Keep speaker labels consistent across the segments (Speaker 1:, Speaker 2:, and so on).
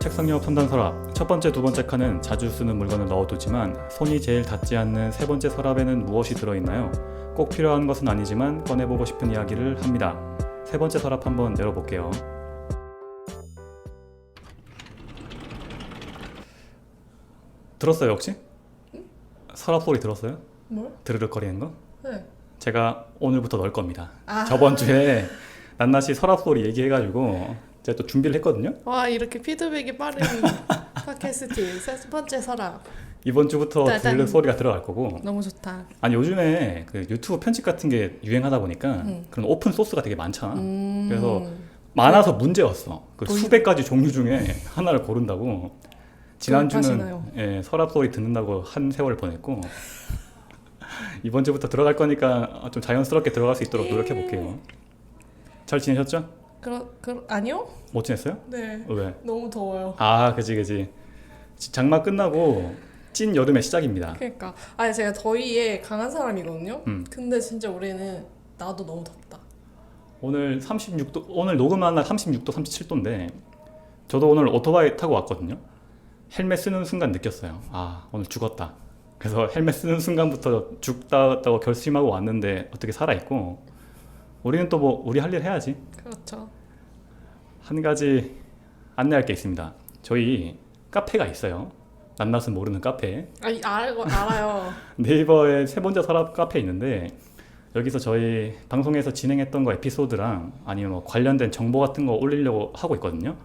Speaker 1: 책상 옆 3단 서랍. 첫 번째, 두 번째 칸은 자주 쓰는 물건을 넣어두지만 손이 제일 닿지 않는 세 번째 서랍에는 무엇이 들어있나요? 꼭 필요한 것은 아니지만 꺼내보고 싶은 이야기를 합니다. 세 번째 서랍 한번 열어볼게요. 들었어요 혹시? 서랍 소리 들었어요?
Speaker 2: 뭘?
Speaker 1: 드르륵거리는 거?
Speaker 2: 네.
Speaker 1: 제가 오늘부터 넣을 겁니다.
Speaker 2: 아.
Speaker 1: 저번 주에 낱낱이 서랍 소리 얘기해가지고 제가 또 준비를 했거든요.
Speaker 2: 와, 이렇게 피드백이 빠른 팟캐스트 세 번째 서랍.
Speaker 1: 이번 주부터
Speaker 2: 짜잔.
Speaker 1: 드르륵 소리가 들어갈 거고.
Speaker 2: 너무 좋다.
Speaker 1: 아니 요즘에 그 유튜브 편집 같은 게 유행하다 보니까 그런 오픈 소스가 되게 많잖아. 그래서 많아서 문제였어. 그 수백 가지 종류 중에 하나를 고른다고. 지난주는 예, 서랍 소리 듣는다고 한 세월을 보냈고 이번 주부터 들어갈 거니까 좀 자연스럽게 들어갈 수 있도록 노력해 볼게요. 잘 지내셨죠?
Speaker 2: 아니요?
Speaker 1: 못 지냈어요?
Speaker 2: 네.
Speaker 1: 왜?
Speaker 2: 너무 더워요.
Speaker 1: 아, 그지. 장마 끝나고 찐 여름의 시작입니다.
Speaker 2: 그러니까 아니 제가 더위에 강한 사람이거든요.
Speaker 1: 음.
Speaker 2: 근데 진짜 올해는 나도 너무 덥다.
Speaker 1: 오늘 36도, 오늘 녹음한 날 36도, 37도인데 저도 오늘 오토바이 타고 왔거든요. 헬멧 쓰는 순간 느꼈어요. 아, 오늘 죽었다. 그래서 헬멧 쓰는 순간부터 죽다고 결심하고 왔는데 어떻게 살아있고 우리는 또 뭐 우리 할 일 해야지.
Speaker 2: 그렇죠.
Speaker 1: 한 가지 안내할 게 있습니다. 저희 카페가 있어요. 낱낱은 모르는 카페.
Speaker 2: 알아요.
Speaker 1: 네이버에 세 번째 서랍 카페 있는데 여기서 저희 방송에서 진행했던 거 에피소드랑 아니면 뭐 관련된 정보 같은 거 올리려고 하고 있거든요.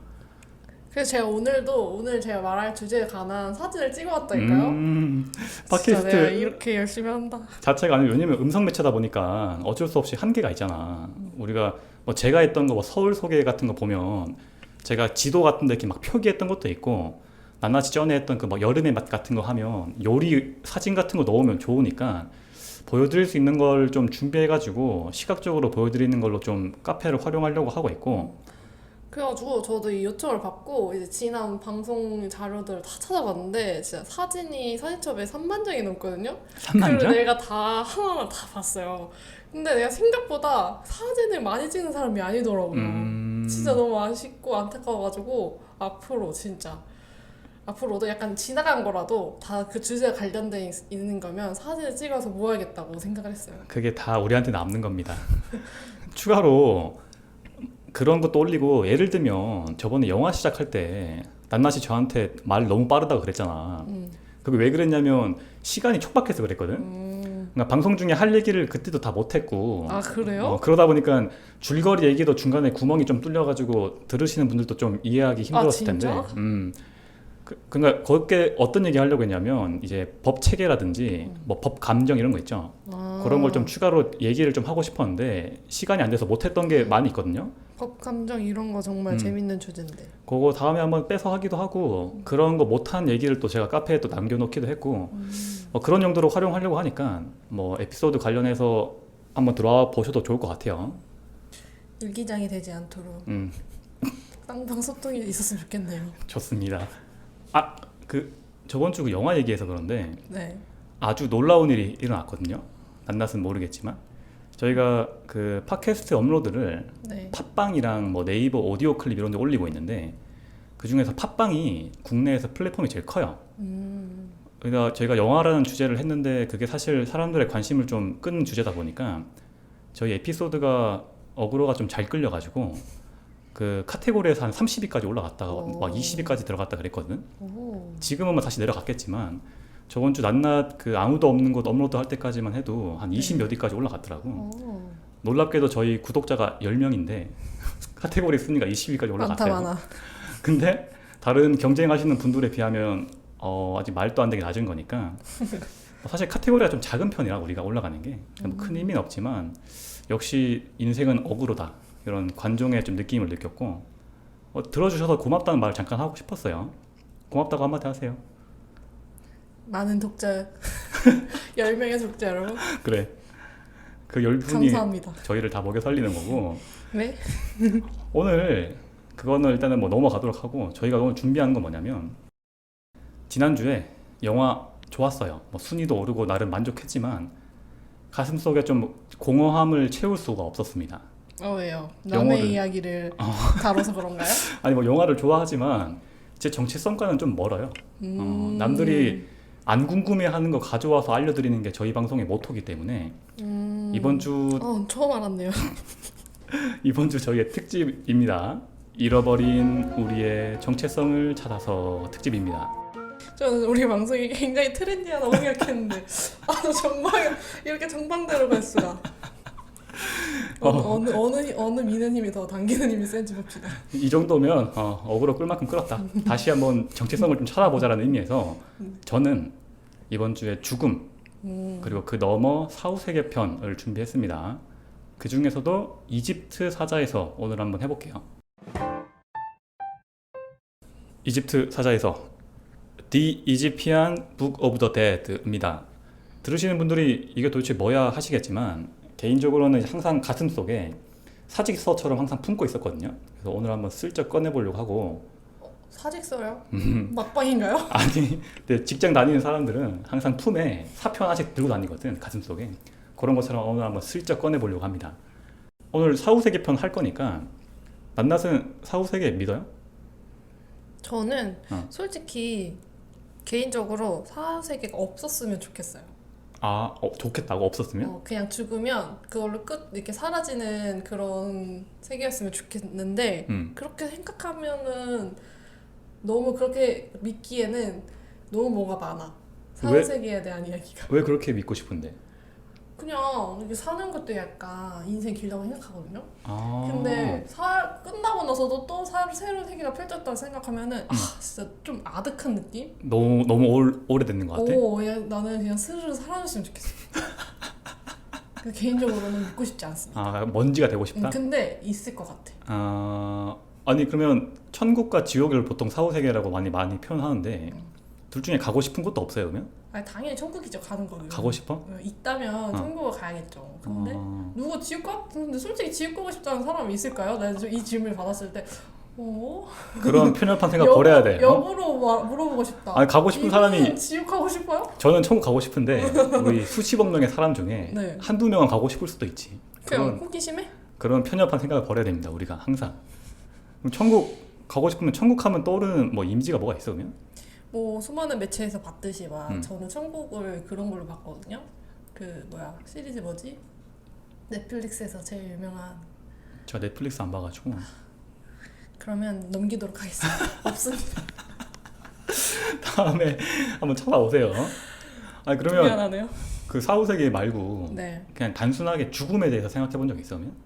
Speaker 2: 그래서 제가 오늘 제가 말할 주제에 관한 사진을 찍어왔다니까요. 진짜
Speaker 1: 팟캐스트
Speaker 2: 내가 이렇게 열심히 한다.
Speaker 1: 자체가 아니면 왜냐면 음성 매체다 보니까 어쩔 수 없이 한계가 있잖아. 우리가 뭐 제가 했던 거 뭐 서울 소개 같은 거 보면 제가 지도 같은 데 이렇게 막 표기했던 것도 있고 낱낱이 전에 했던 그 뭐 여름의 맛 같은 거 하면 요리 사진 같은 거 넣으면 좋으니까 보여드릴 수 있는 걸 좀 준비해가지고 시각적으로 보여드리는 걸로 좀 카페를 활용하려고 하고 있고.
Speaker 2: 그래가지고 저도 이 요청을 받고 이제 지난 방송 자료들을 다 찾아봤는데 진짜 사진첩에 3만 장이 넘거든요.
Speaker 1: 3만
Speaker 2: 그리고
Speaker 1: 장?
Speaker 2: 내가 다 하나하나 다 봤어요. 근데 내가 생각보다 사진을 많이 찍는 사람이 아니더라고요. 진짜 너무 아쉽고 안타까워가지고 앞으로도 약간 지나간 거라도 다 그 주제에 관련돼 있는 거면 사진을 찍어서 모아야겠다고 생각을 했어요.
Speaker 1: 그게 다 우리한테 남는 겁니다. 추가로 그런 것도 올리고 예를 들면 저번에 영화 시작할 때 낱낱이 저한테 말 너무 빠르다고 그랬잖아. 그게 왜 그랬냐면 시간이 촉박해서 그랬거든. 그러니까 방송 중에 할 얘기를 그때도 다 못했고.
Speaker 2: 아, 그래요?
Speaker 1: 그러다 보니까 줄거리 얘기도 중간에 구멍이 좀 뚫려가지고 들으시는 분들도 좀 이해하기 힘들었을 텐데. 그러니까 거기에 어떤 얘기 하려고 했냐면 이제 법 체계라든지 뭐 법 감정 이런 거 있죠. 그런 걸 좀 추가로 얘기를 좀 하고 싶었는데 시간이 안 돼서 못했던 게 많이 있거든요.
Speaker 2: 법 감정 이런 거 정말 재밌는 주제인데.
Speaker 1: 그거 다음에 한번 빼서 하기도 하고 그런 거 못한 얘기를 또 제가 카페에 또 남겨놓기도 했고 그런 용도로 활용하려고 하니까 뭐 에피소드 관련해서 한번 들어와 보셔도 좋을 것 같아요.
Speaker 2: 일기장이 되지 않도록 쌍방 소통이 있었으면 좋겠네요.
Speaker 1: 좋습니다. 그 저번 주 그 영화 얘기해서 그런데
Speaker 2: 네.
Speaker 1: 아주 놀라운 일이 일어났거든요. 낱낱은 모르겠지만 저희가 그 팟캐스트 업로드를
Speaker 2: 네.
Speaker 1: 팟빵이랑 뭐 네이버 오디오 클립 이런 데 올리고 있는데 그 중에서 팟빵이 국내에서 플랫폼이 제일 커요. 그러니까 저희가 영화라는 주제를 했는데 그게 사실 사람들의 관심을 좀 끄는 주제다 보니까 저희 에피소드가 어그로가 좀 잘 끌려가지고 그 카테고리에서 한 30위까지 올라갔다가 막 20위까지 들어갔다 그랬거든. 지금은 뭐 다시 내려갔겠지만 저번 주 낱낱 그 아무도 없는 곳 업로드 할 때까지만 해도 한 20몇 위까지 올라갔더라고. 놀랍게도 저희 구독자가 10명인데 카테고리 순위가 20위까지 올라갔어요.
Speaker 2: 많다.
Speaker 1: 근데 다른 경쟁하시는 분들에 비하면 아직 말도 안 되게 낮은 거니까 사실 카테고리가 좀 작은 편이라 우리가 올라가는 게 뭐 큰 의미는 없지만 역시 인생은 어그로다 이런 관종의 좀 느낌을 느꼈고 들어주셔서 고맙다는 말을 잠깐 하고 싶었어요. 고맙다고 한마디 하세요.
Speaker 2: 많은 독자 10명의 독자 여러분
Speaker 1: 그래. 그 10분이
Speaker 2: 감사합니다.
Speaker 1: 저희를 다 먹여 살리는 거고.
Speaker 2: 네?
Speaker 1: 오늘 그거는 일단은 뭐 넘어가도록 하고 저희가 오늘 준비한 건 뭐냐면 지난주에 영화 좋았어요. 뭐 순위도 오르고 나름 만족했지만 가슴속에 좀 공허함을 채울 수가 없었습니다.
Speaker 2: 왜요? 남의
Speaker 1: 영어를-
Speaker 2: 이야기를 다뤄서 그런가요?
Speaker 1: 아니 뭐 영화를 좋아하지만 제 정체성과는 좀 멀어요. 남들이 안 궁금해하는 거 가져와서 알려드리는 게 저희 방송의 모토기 때문에 이번 주
Speaker 2: 처음 알았네요.
Speaker 1: 이번 주 저희의 특집입니다. 잃어버린 우리의 정체성을 찾아서 특집입니다.
Speaker 2: 저는 우리 방송이 굉장히 트렌디하다고 생각했는데 이렇게 정방대로 갈 수가. 어느 미는 힘이 더 당기는 힘이 센지 봅시다.
Speaker 1: 이 정도면 어그로 끌 만큼 끌었다. 다시 한번 정체성을 좀 찾아보자라는 의미에서 저는 이번 주에 죽음 그리고 그 너머 사후세계 편을 준비했습니다. 그 중에서도 이집트 사자에서 오늘 한번 해볼게요. 이집트 사자에서 The Egyptian Book of the Dead입니다. 들으시는 분들이 이게 도대체 뭐야 하시겠지만 개인적으로는 항상 가슴 속에 사직서처럼 항상 품고 있었거든요. 그래서 오늘 한번 슬쩍 꺼내보려고 하고.
Speaker 2: 사직서요? 막방인가요?
Speaker 1: 아니, 근데 직장 다니는 사람들은 항상 품에 사표 하나씩 들고 다니거든, 가슴 속에. 그런 것처럼 오늘 한번 슬쩍 꺼내보려고 합니다. 오늘 사후세계 편 할 거니까 낱낱은 사후세계 믿어요?
Speaker 2: 저는 솔직히 개인적으로 사후세계가 없었으면 좋겠어요.
Speaker 1: 좋겠다고? 없었으면?
Speaker 2: 그냥 죽으면 그걸로 끝 이렇게 사라지는 그런 세계였으면 좋겠는데 그렇게 생각하면은 너무 그렇게 믿기에는 너무 뭐가 많아. 사후세계에 대한 이야기가.
Speaker 1: 왜 그렇게 믿고 싶은데?
Speaker 2: 그냥 이렇게 사는 것도 약간 인생 길다고 생각하거든요. 근데 끝나고 나서도 또 새로운 세계가 펼쳤다고 생각하면은 진짜 좀 아득한 느낌?
Speaker 1: 너무 오래됐는 것 같아?
Speaker 2: 나는 그냥 스르르 사라졌으면 좋겠어. 개인적으로는 믿고 싶지 않습니다.
Speaker 1: 먼지가 되고 싶다?
Speaker 2: 근데 있을 것 같아.
Speaker 1: 아니 그러면 천국과 지옥을 보통 사후세계라고 많이 표현하는데 둘 중에 가고 싶은 곳도 없어요 그러면?
Speaker 2: 아니 당연히 천국이죠. 가는 거는.
Speaker 1: 가고 싶어?
Speaker 2: 있다면 천국을 가야겠죠. 근데 누가 지옥 근데 솔직히 지옥 가고 싶다는 사람이 있을까요? 내가 이 질문을 받았을 때
Speaker 1: 그런 편협한 생각 버려야 돼.
Speaker 2: 역으로 물어보고 싶다.
Speaker 1: 아니 가고 싶은 사람이
Speaker 2: 지옥 가고 싶어요?
Speaker 1: 저는 천국 가고 싶은데 우리 수십억 명의 사람 중에
Speaker 2: 네.
Speaker 1: 한두 명은 가고 싶을 수도 있지.
Speaker 2: 그냥 호기심에?
Speaker 1: 그런 편협한 생각을 버려야 됩니다. 우리가 항상. 그럼 천국 가고 싶으면 천국 하면 떠오르는 이미지가 뭐가 있어 그러면?
Speaker 2: 수많은 매체에서 봤듯이 저는 천국을 그런 걸로 봤거든요. 시리즈 뭐지? 넷플릭스에서 제일 유명한.
Speaker 1: 제가 넷플릭스 안 봐가지고.
Speaker 2: 그러면 넘기도록 하겠습니다. 없습니다.
Speaker 1: 다음에 한번 찾아오세요. 그러면
Speaker 2: 미안하네요.
Speaker 1: 그 사후세계 말고
Speaker 2: 네.
Speaker 1: 그냥 단순하게 죽음에 대해서 생각해 본 적 있어 그러면?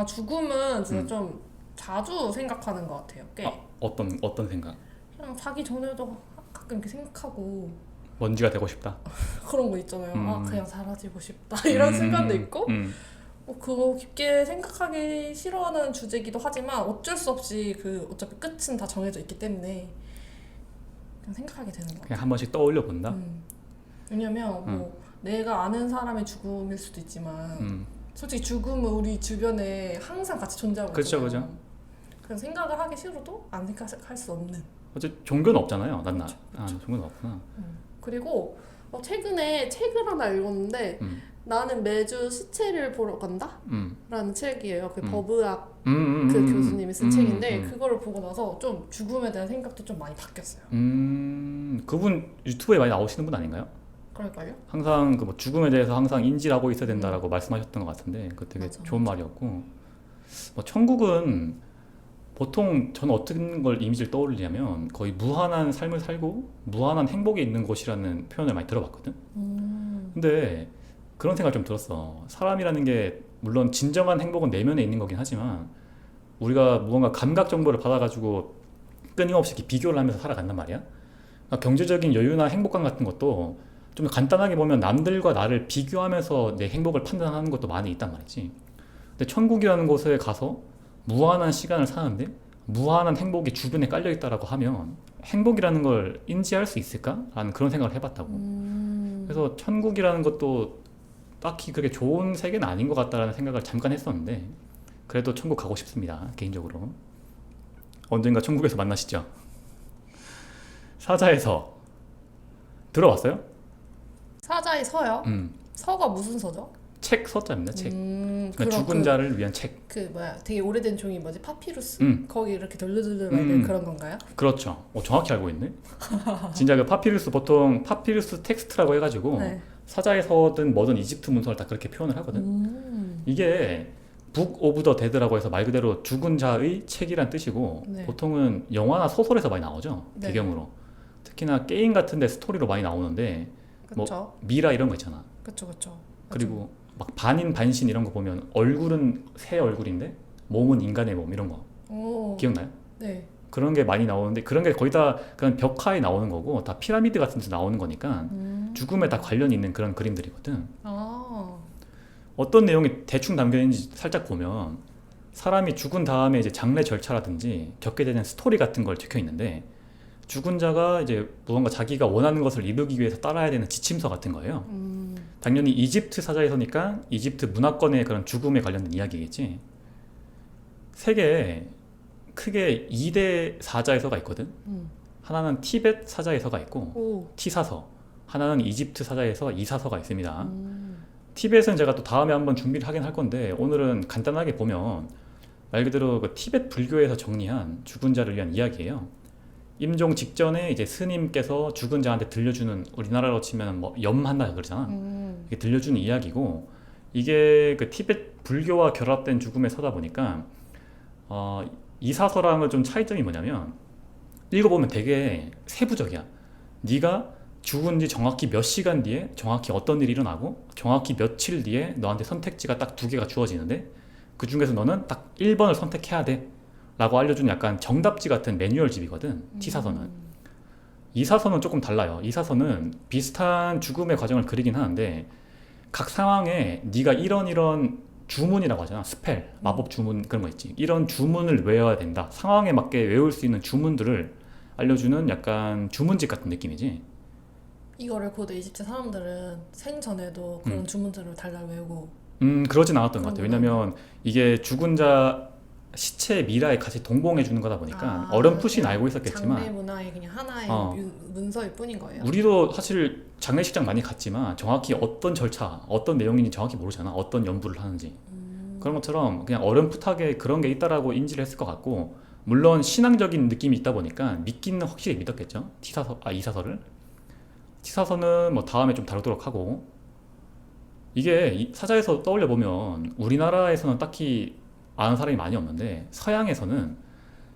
Speaker 2: 죽음은 진짜 좀 자주 생각하는 것 같아요.
Speaker 1: 어떤 생각?
Speaker 2: 그냥 자기 전에도 가끔 이렇게 생각하고
Speaker 1: 먼지가 되고 싶다.
Speaker 2: 그런 거 있잖아요. 그냥 사라지고 싶다 이런 순간도 있고 그거 깊게 생각하기 싫어하는 주제이기도 하지만 어쩔 수 없이 어차피 끝은 다 정해져 있기 때문에 그냥 생각하게 되는 거 같아요.
Speaker 1: 그냥 한 번씩 떠올려 본다?
Speaker 2: 왜냐면 내가 아는 사람의 죽음일 수도 있지만 솔직히 죽음은 우리 주변에 항상 같이 존재하고 있잖아요. 그렇죠. 그런 생각을 하기 싫어도 안 생각할 수 없는.
Speaker 1: 어째 종교는 없잖아요.
Speaker 2: 그렇죠.
Speaker 1: 종교는 없구나.
Speaker 2: 그리고 최근에 책을 하나 읽었는데 나는 매주 시체를 보러 간다? 라는 책이에요. 버브악 그 교수님이 쓴 책인데 그거를 보고 나서 좀 죽음에 대한 생각도 좀 많이 바뀌었어요.
Speaker 1: 그분 유튜브에 많이 나오시는 분 아닌가요?
Speaker 2: 그럴까요?
Speaker 1: 항상 죽음에 대해서 항상 인지를 하고 있어야 된다라고 말씀하셨던 것 같은데 그거 되게 좋은 말이었고 천국은 보통 저는 어떤 걸 이미지를 떠올리냐면 거의 무한한 삶을 살고 무한한 행복이 있는 곳이라는 표현을 많이 들어봤거든. 근데 그런 생각을 좀 들었어. 사람이라는 게 물론 진정한 행복은 내면에 있는 거긴 하지만 우리가 무언가 감각 정보를 받아가지고 끊임없이 이렇게 비교를 하면서 살아간단 말이야. 그러니까 경제적인 여유나 행복감 같은 것도 좀 간단하게 보면 남들과 나를 비교하면서 내 행복을 판단하는 것도 많이 있단 말이지. 근데 천국이라는 곳에 가서 무한한 시간을 사는데 무한한 행복이 주변에 깔려 있다라고 하면 행복이라는 걸 인지할 수 있을까? 라는 그런 생각을 해봤다고. 그래서 천국이라는 것도 딱히 그렇게 좋은 세계는 아닌 것 같다라는 생각을 잠깐 했었는데 그래도 천국 가고 싶습니다. 개인적으로. 언젠가 천국에서 만나시죠. 사자의 들어봤어요?
Speaker 2: 사자의 서요? 서가 무슨 서죠?
Speaker 1: 책 서자입니다. 책. 그러니까
Speaker 2: 그럼
Speaker 1: 죽은 자를 위한 책.
Speaker 2: 되게 오래된 종이 뭐지? 파피루스? 거기 이렇게 돌려돌려 말는 그런 건가요?
Speaker 1: 그렇죠. 정확히 알고 있네. 진짜 그 파피루스 보통 파피루스 텍스트라고 해가지고
Speaker 2: 네.
Speaker 1: 사자에서든 뭐든 이집트 문서를 다 그렇게 표현을 하거든. 이게 북 오브 더 데드라고 해서 말 그대로 죽은 자의 책이란 뜻이고
Speaker 2: 네.
Speaker 1: 보통은 영화나 소설에서 많이 나오죠.
Speaker 2: 네.
Speaker 1: 배경으로. 특히나 게임 같은 데 스토리로 많이 나오는데
Speaker 2: 그쵸.
Speaker 1: 뭐 미라 이런 거 있잖아.
Speaker 2: 그쵸.
Speaker 1: 그리고 막 반인 반신 이런 거 보면 얼굴은 새 얼굴인데 몸은 인간의 몸 이런 거
Speaker 2: 오.
Speaker 1: 기억나요?
Speaker 2: 네.
Speaker 1: 그런 게 많이 나오는데 그런 게 거의 다 그런 벽화에 나오는 거고 다 피라미드 같은 데서 나오는 거니까 죽음에 다 관련이 있는 그런 그림들이거든. 어떤 내용이 대충 담겨 있는지 살짝 보면 사람이 죽은 다음에 이제 장례 절차라든지 겪게 되는 스토리 같은 걸 적혀 있는데 죽은 자가 이제 무언가 자기가 원하는 것을 이루기 위해서 따라야 되는 지침서 같은 거예요. 당연히 이집트 사자에서니까 이집트 문화권의 그런 죽음에 관련된 이야기겠지. 세계에 크게 2대 사자에서가 있거든. 하나는 티벳 사자에서가 있고 티사서, 하나는 이집트 사자에서 이사서가 있습니다. 티벳은 제가 또 다음에 한번 준비를 하긴 할 건데 오늘은 간단하게 보면 말 그대로 그 티벳 불교에서 정리한 죽은 자를 위한 이야기예요. 임종 직전에 이제 스님께서 죽은 자한테 들려주는 우리나라로 치면 뭐 염한다 그러잖아. 이게 들려주는 이야기고 이게 그 티벳 불교와 결합된 죽음의 서다 보니까 이 사서랑은 좀 차이점이 뭐냐면 읽어보면 되게 세부적이야. 네가 죽은 지 정확히 몇 시간 뒤에 정확히 어떤 일이 일어나고 정확히 며칠 뒤에 너한테 선택지가 딱 2개가 주어지는데 그 중에서 너는 딱 1번을 선택해야 돼 라고 알려주는 약간 정답지 같은 매뉴얼집이거든. T사서는. 이 사서는 조금 달라요. 이 사서는 비슷한 죽음의 과정을 그리긴 하는데 각 상황에 네가 이런 주문이라고 하잖아. 스펠, 마법 주문 그런 거 있지. 이런 주문을 외워야 된다. 상황에 맞게 외울 수 있는 주문들을 알려주는 약간 주문집 같은 느낌이지.
Speaker 2: 이거를 고대 이집트 사람들은 생전에도 그런 주문들을 달달 외우고
Speaker 1: 그러진 않았던 것 같아요. 왜냐면 이게 죽은 자 시체 미라에 같이 동봉해 주는 거다 보니까 어렴풋이는 알고 있었겠지만
Speaker 2: 장례 문화의 그냥 하나의 문서일 뿐인 거예요.
Speaker 1: 우리도 사실 장례식장 많이 갔지만 정확히 어떤 절차, 어떤 내용인지 정확히 모르잖아. 어떤 연부를 하는지. 그런 것처럼 그냥 어렴풋하게 그런 게 있다라고 인지를 했을 것 같고 물론 신앙적인 느낌이 있다 보니까 믿기는 확실히 믿었겠죠. 이사서를. 티사서는 뭐 다음에 좀 다루도록 하고 이게 사자에서 떠올려 보면 우리나라에서는 딱히 아는 사람이 많이 없는데 서양에서는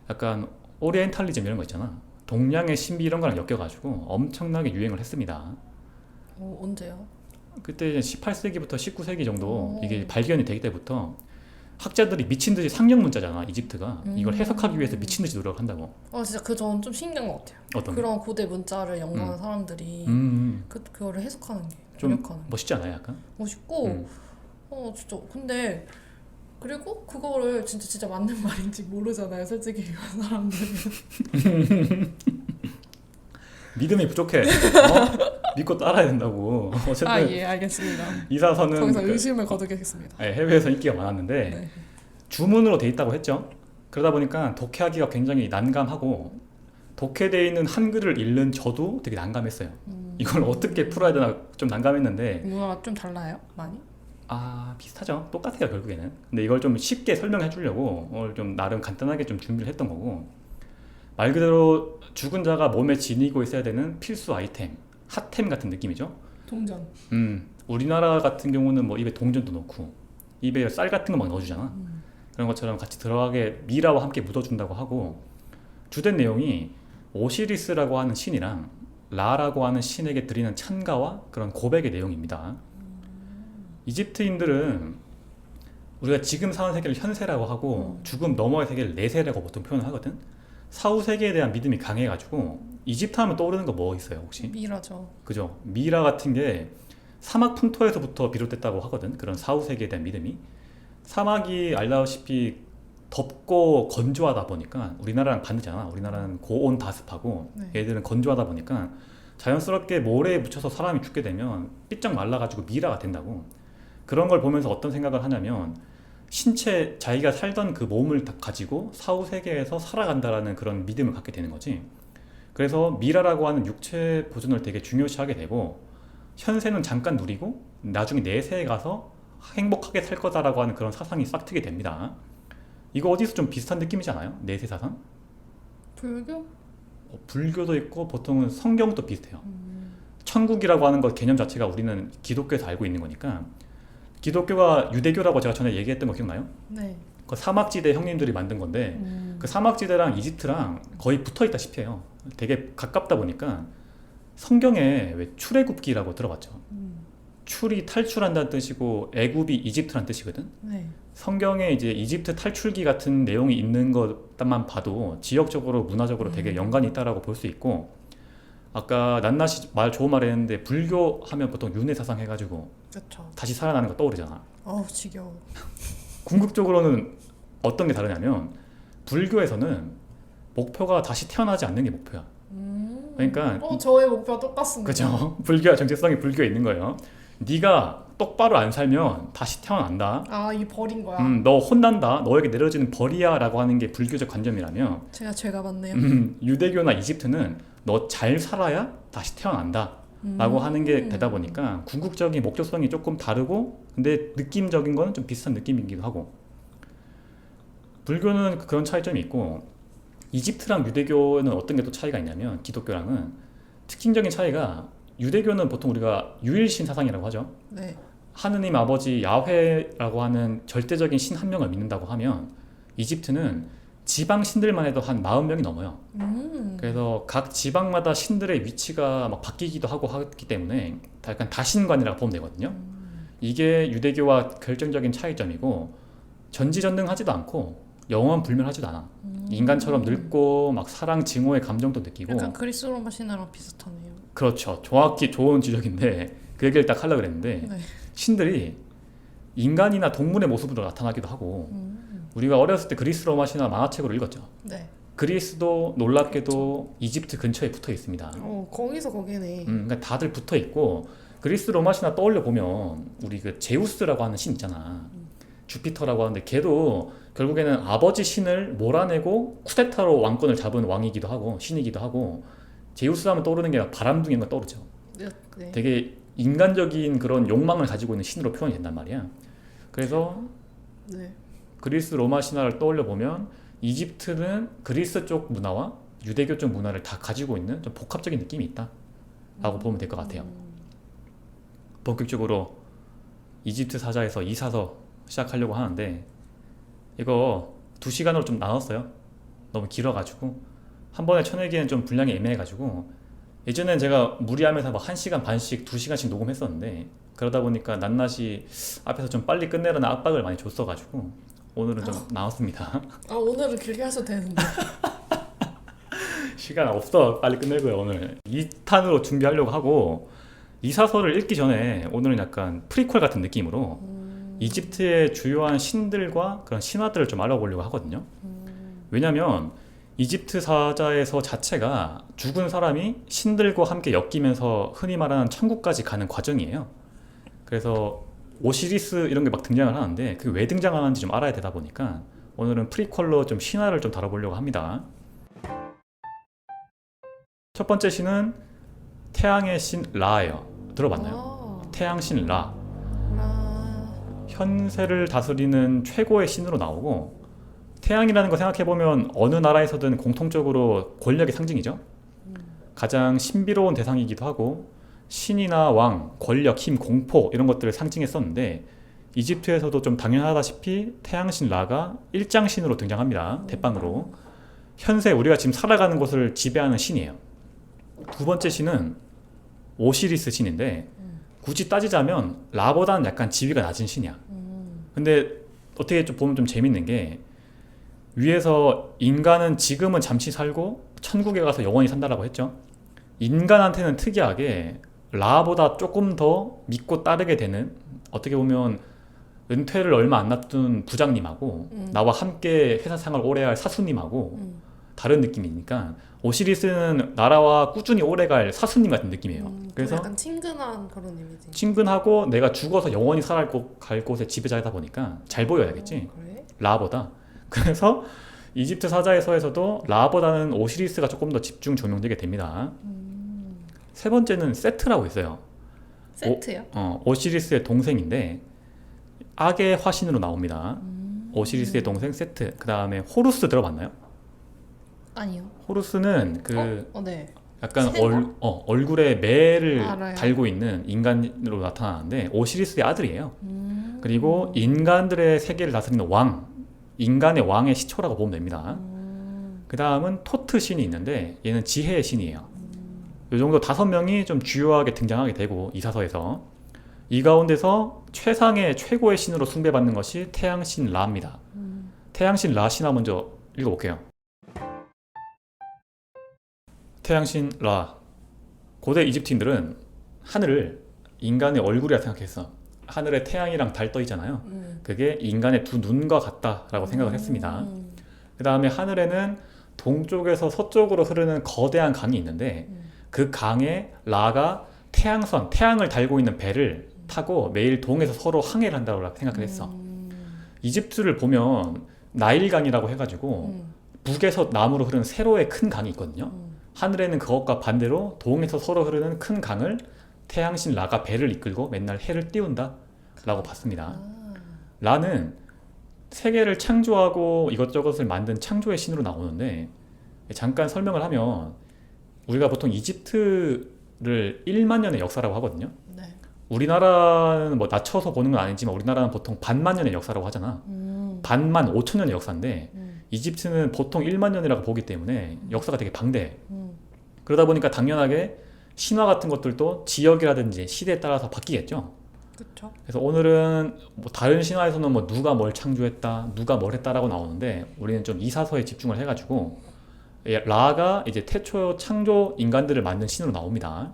Speaker 1: 약간 오리엔탈리즘 이런 거 있잖아. 동양의 신비 이런 거랑 엮여가지고 엄청나게 유행을 했습니다.
Speaker 2: 언제요?
Speaker 1: 그때 18세기부터 19세기 정도 이게 발견이 되기 때부터 학자들이 미친 듯이 상형 문자잖아. 이집트가 이걸 해석하기 위해서 미친 듯이 노력을 한다고.
Speaker 2: 진짜 저는 좀 신기한 것 같아요.
Speaker 1: 어떤
Speaker 2: 그런 고대 문자를 연구하는 사람들이 그거를 해석하는 게
Speaker 1: 좀
Speaker 2: 노력하는
Speaker 1: 멋있지 않아요, 약간?
Speaker 2: 멋있고 진짜 근데 그리고 그거를 진짜 맞는 말인지 모르잖아요. 솔직히 이런 사람들은
Speaker 1: 믿음이 부족해. 믿고 따라야 된다고. 어쨌든
Speaker 2: 예, 알겠습니다.
Speaker 1: 이사서는
Speaker 2: 거기서 의심을 거두겠습니다.
Speaker 1: 해외에서 인기가 많았는데
Speaker 2: 네.
Speaker 1: 주문으로 돼 있다고 했죠. 그러다 보니까 독해하기가 굉장히 난감하고 독해되어 있는 한글을 읽는 저도 되게 난감했어요. 이걸 어떻게 풀어야 되나 좀 난감했는데
Speaker 2: 문화가 좀 달라요? 많이?
Speaker 1: 비슷하죠. 똑같아요 결국에는. 근데 이걸 좀 쉽게 설명해 주려고 오늘 좀 나름 간단하게 좀 준비를 했던 거고 말 그대로 죽은 자가 몸에 지니고 있어야 되는 필수 아이템, 핫템 같은 느낌이죠.
Speaker 2: 동전.
Speaker 1: 우리나라 같은 경우는 뭐 입에 동전도 넣고 입에 쌀 같은 거 막 넣어주잖아. 그런 것처럼 같이 들어가게 미라와 함께 묻어준다고 하고 주된 내용이 오시리스라고 하는 신이랑 라라고 하는 신에게 드리는 찬가와 그런 고백의 내용입니다. 이집트인들은 우리가 지금 사는 세계를 현세라고 하고 죽음 너머의 세계를 내세라고 보통 표현을 하거든. 사후 세계에 대한 믿음이 강해가지고 이집트 하면 떠오르는 거 뭐 있어요 혹시?
Speaker 2: 미라죠.
Speaker 1: 그죠. 미라 같은 게 사막 풍토에서부터 비롯됐다고 하거든. 그런 사후 세계에 대한 믿음이. 사막이 알다시피 덥고 건조하다 보니까 우리나라랑 반대잖아. 우리나라는 고온 다습하고 얘들은 건조하다 보니까 자연스럽게 모래에 묻혀서 사람이 죽게 되면 삐쩍 말라가지고 미라가 된다고. 그런 걸 보면서 어떤 생각을 하냐면 신체 자기가 살던 그 몸을 다 가지고 사후 세계에서 살아간다라는 그런 믿음을 갖게 되는 거지. 그래서 미라라고 하는 육체 보존을 되게 중요시하게 되고 현세는 잠깐 누리고 나중에 내세에 가서 행복하게 살 거다라고 하는 그런 사상이 싹트게 됩니다. 이거 어디서 좀 비슷한 느낌이지 않아요? 내세 사상?
Speaker 2: 불교?
Speaker 1: 불교도 있고 보통은 성경도 비슷해요. 천국이라고 하는 것 개념 자체가 우리는 기독교에서 알고 있는 거니까 기독교가 유대교라고 제가 전에 얘기했던 거 기억나요?
Speaker 2: 네.
Speaker 1: 그 사막지대 형님들이 만든 건데 그 사막지대랑 이집트랑 거의 붙어 있다시피 해요. 되게 가깝다 보니까 성경에 왜 출애굽기라고 들어봤죠? 출이 탈출한다는 뜻이고 애굽이 이집트란 뜻이거든.
Speaker 2: 네.
Speaker 1: 성경에 이제 이집트 탈출기 같은 내용이 있는 것만 봐도 지역적으로 문화적으로 되게 연관이 있다라고 볼 수 있고 아까 낱낱이 말 좋은 말 했는데 불교 하면 보통 윤회 사상 해가지고
Speaker 2: 그렇죠.
Speaker 1: 다시 살아나는 거 떠오르잖아.
Speaker 2: 지겨워.
Speaker 1: 궁극적으로는 어떤 게 다르냐면 불교에서는 목표가 다시 태어나지 않는 게 목표야. 그러니까
Speaker 2: 저의 목표와 똑같습니다.
Speaker 1: 그죠? 불교와 정체성이 불교에 있는 거예요. 네가 똑바로 안 살면 다시 태어난다.
Speaker 2: 이 벌인 거야.
Speaker 1: 너 혼난다. 너에게 내려지는 벌이야라고 하는 게 불교적 관점이라면
Speaker 2: 제가 죄가 많네요.
Speaker 1: 유대교나 이집트는 너 잘 살아야 다시 태어난다. 라고 하는 게 되다 보니까 궁극적인 목적성이 조금 다르고 근데 느낌적인 거는 좀 비슷한 느낌이기도 하고 불교는 그런 차이점이 있고 이집트랑 유대교는 어떤 게 또 차이가 있냐면 기독교랑은 특징적인 차이가 유대교는 보통 우리가 유일신 사상이라고 하죠.
Speaker 2: 네.
Speaker 1: 하느님 아버지 야훼라고 하는 절대적인 신 한 명을 믿는다고 하면 이집트는 지방 신들만 해도 한 40명이 넘어요. 그래서 각 지방마다 신들의 위치가 막 바뀌기도 하고 하기 때문에 약간 다신관이라고 보면 되거든요. 이게 유대교와 결정적인 차이점이고 전지전능하지도 않고 영원 불멸하지도 않아. 인간처럼 늙고 막 사랑 증오의 감정도 느끼고
Speaker 2: 약간 그리스 로마 신화랑 비슷하네요.
Speaker 1: 그렇죠. 정확히 좋은 지적인데 그 얘기를 딱 하려고 그랬는데
Speaker 2: 네.
Speaker 1: 신들이 인간이나 동물의 모습으로 나타나기도 하고 우리가 어렸을 때 그리스 로마 신화 만화책으로 읽었죠.
Speaker 2: 네.
Speaker 1: 그리스도 놀랍게도 이집트 근처에 붙어 있습니다.
Speaker 2: 거기서 거기네.
Speaker 1: 그러니까 다들 붙어 있고 그리스 로마 신화 떠올려 보면 우리 그 제우스라고 하는 신 있잖아. 주피터라고 하는데 걔도 결국에는 아버지 신을 몰아내고 쿠데타로 왕권을 잡은 왕이기도 하고 신이기도 하고 제우스 하면 떠오르는 게 바람둥이가 떠오르죠.
Speaker 2: 네.
Speaker 1: 되게 인간적인 그런 욕망을 가지고 있는 신으로 표현이 된단 말이야. 그래서
Speaker 2: 네.
Speaker 1: 그리스 로마 신화를 떠올려 보면 이집트는 그리스 쪽 문화와 유대교 쪽 문화를 다 가지고 있는 좀 복합적인 느낌이 있다라고 보면 될 것 같아요. 본격적으로 이집트 사자에서 이사서 시작하려고 하는데 이거 2시간으로 좀 나눴어요. 너무 길어가지고 한 번에 쳐내기엔 좀 분량이 애매해가지고 예전엔 제가 무리하면서 막 1시간 반씩 2시간씩 녹음했었는데 그러다 보니까 낱낱이 앞에서 좀 빨리 끝내라는 압박을 많이 줬어가지고 오늘은 좀 나왔습니다.
Speaker 2: 오늘은 길게 하셔도 되는데.
Speaker 1: 시간 없어. 빨리 끝내고요. 오늘 2탄으로 준비하려고 하고 이사서를 읽기 전에 오늘은 약간 프리퀄 같은 느낌으로 이집트의 주요한 신들과 그런 신화들을 좀 알아보려고 하거든요. 왜냐면 이집트 사자에서 자체가 죽은 사람이 신들과 함께 엮이면서 흔히 말하는 천국까지 가는 과정이에요. 그래서 오시리스 이런 게 막 등장을 하는데 그게 왜 등장하는지 좀 알아야 되다 보니까 오늘은 프리퀄로 좀 신화를 좀 다뤄보려고 합니다. 첫 번째 신은 태양의 신 라예요. 들어봤나요? 태양신 라. 현세를 다스리는 최고의 신으로 나오고 태양이라는 거 생각해보면 어느 나라에서든 공통적으로 권력의 상징이죠. 가장 신비로운 대상이기도 하고 신이나 왕, 권력, 힘, 공포 이런 것들을 상징했었는데 이집트에서도 좀 당연하다시피 태양신 라가 일장신으로 등장합니다. 대빵으로. 현세 우리가 지금 살아가는 곳을 지배하는 신이에요. 두 번째 신은 오시리스 신인데 굳이 따지자면 라보다는 약간 지위가 낮은 신이야. 근데 어떻게 좀 보면 좀 재밌는 게 위에서 인간은 지금은 잠시 살고 천국에 가서 영원히 산다라고 했죠. 인간한테는 특이하게 라보다 조금 더 믿고 따르게 되는 어떻게 보면 은퇴를 얼마 안 놔둔 부장님하고 나와 함께 회사 생활 오래 할 사수님하고 다른 느낌이니까 오시리스는 나라와 꾸준히 오래갈 사수님 같은 느낌이에요. 그래서
Speaker 2: 약간 친근한 그런 이미지.
Speaker 1: 친근하고 내가 죽어서 영원히 살아갈 갈 곳의 지배자이다 보니까 잘 보여야겠지.
Speaker 2: 그래?
Speaker 1: 라보다. 그래서 이집트 사자에서도 라보다는 오시리스가 조금 더 집중 조명되게 됩니다. 세 번째는 세트라고 있어요.
Speaker 2: 세트요?
Speaker 1: 오시리스의 동생인데 악의 화신으로 나옵니다. 오시리스의 동생 세트. 그 다음에 호루스 들어봤나요?
Speaker 2: 아니요.
Speaker 1: 호루스는
Speaker 2: 네.
Speaker 1: 약간 얼굴에 매를 달고 있는 인간으로 나타나는데 오시리스의 아들이에요. 그리고 인간들의 세계를 다스리는 왕, 인간의 왕의 시초라고 보면 됩니다. 그 다음은 토트 신이 있는데 얘는 지혜의 신이에요. 이 정도 5명이 좀 주요하게 등장하게 되고 이 사서에서 이 가운데서 최고의 신으로 숭배받는 것이 태양신 라입니다. 태양신 라 신화 먼저 읽어볼게요. 태양신 라. 고대 이집트인들은 하늘을 인간의 얼굴이라 생각했어. 하늘에 태양이랑 달 떠 있잖아요. 그게 인간의 두 눈과 같다라고 생각을 했습니다. 그 다음에 하늘에는 동쪽에서 서쪽으로 흐르는 거대한 강이 있는데 그 강에 라가 태양을 달고 있는 배를 타고 매일 동에서 서로 항해를 한다고 생각을 했어. 이집트를 보면 나일강이라고 해가지고 북에서 남으로 흐르는 세로의 큰 강이 있거든요. 하늘에는 그것과 반대로 동에서 서로 흐르는 큰 강을 태양신 라가 배를 이끌고 맨날 해를 띄운다 라고 봤습니다. 라는 세계를 창조하고 이것저것을 만든 창조의 신으로 나오는데 잠깐 설명을 하면 우리가 보통 이집트를 1만 년의 역사라고 하거든요.
Speaker 2: 네.
Speaker 1: 우리나라는 뭐 낮춰서 보는 건 아니지만 우리나라는 보통 반만 년의 역사라고 하잖아. 반만 5천 년의 역사인데 이집트는 보통 1만 년이라고 보기 때문에 역사가 되게 방대해. 그러다 보니까 당연하게 신화 같은 것들도 지역이라든지 시대에 따라서 바뀌겠죠.
Speaker 2: 그렇죠.
Speaker 1: 그래서 오늘은 뭐 다른 신화에서는 뭐 누가 뭘 창조했다, 누가 뭘 했다라고 나오는데 우리는 좀 이 사서에 집중을 해가지고 라가 이제 태초 창조 인간들을 만든 신으로 나옵니다.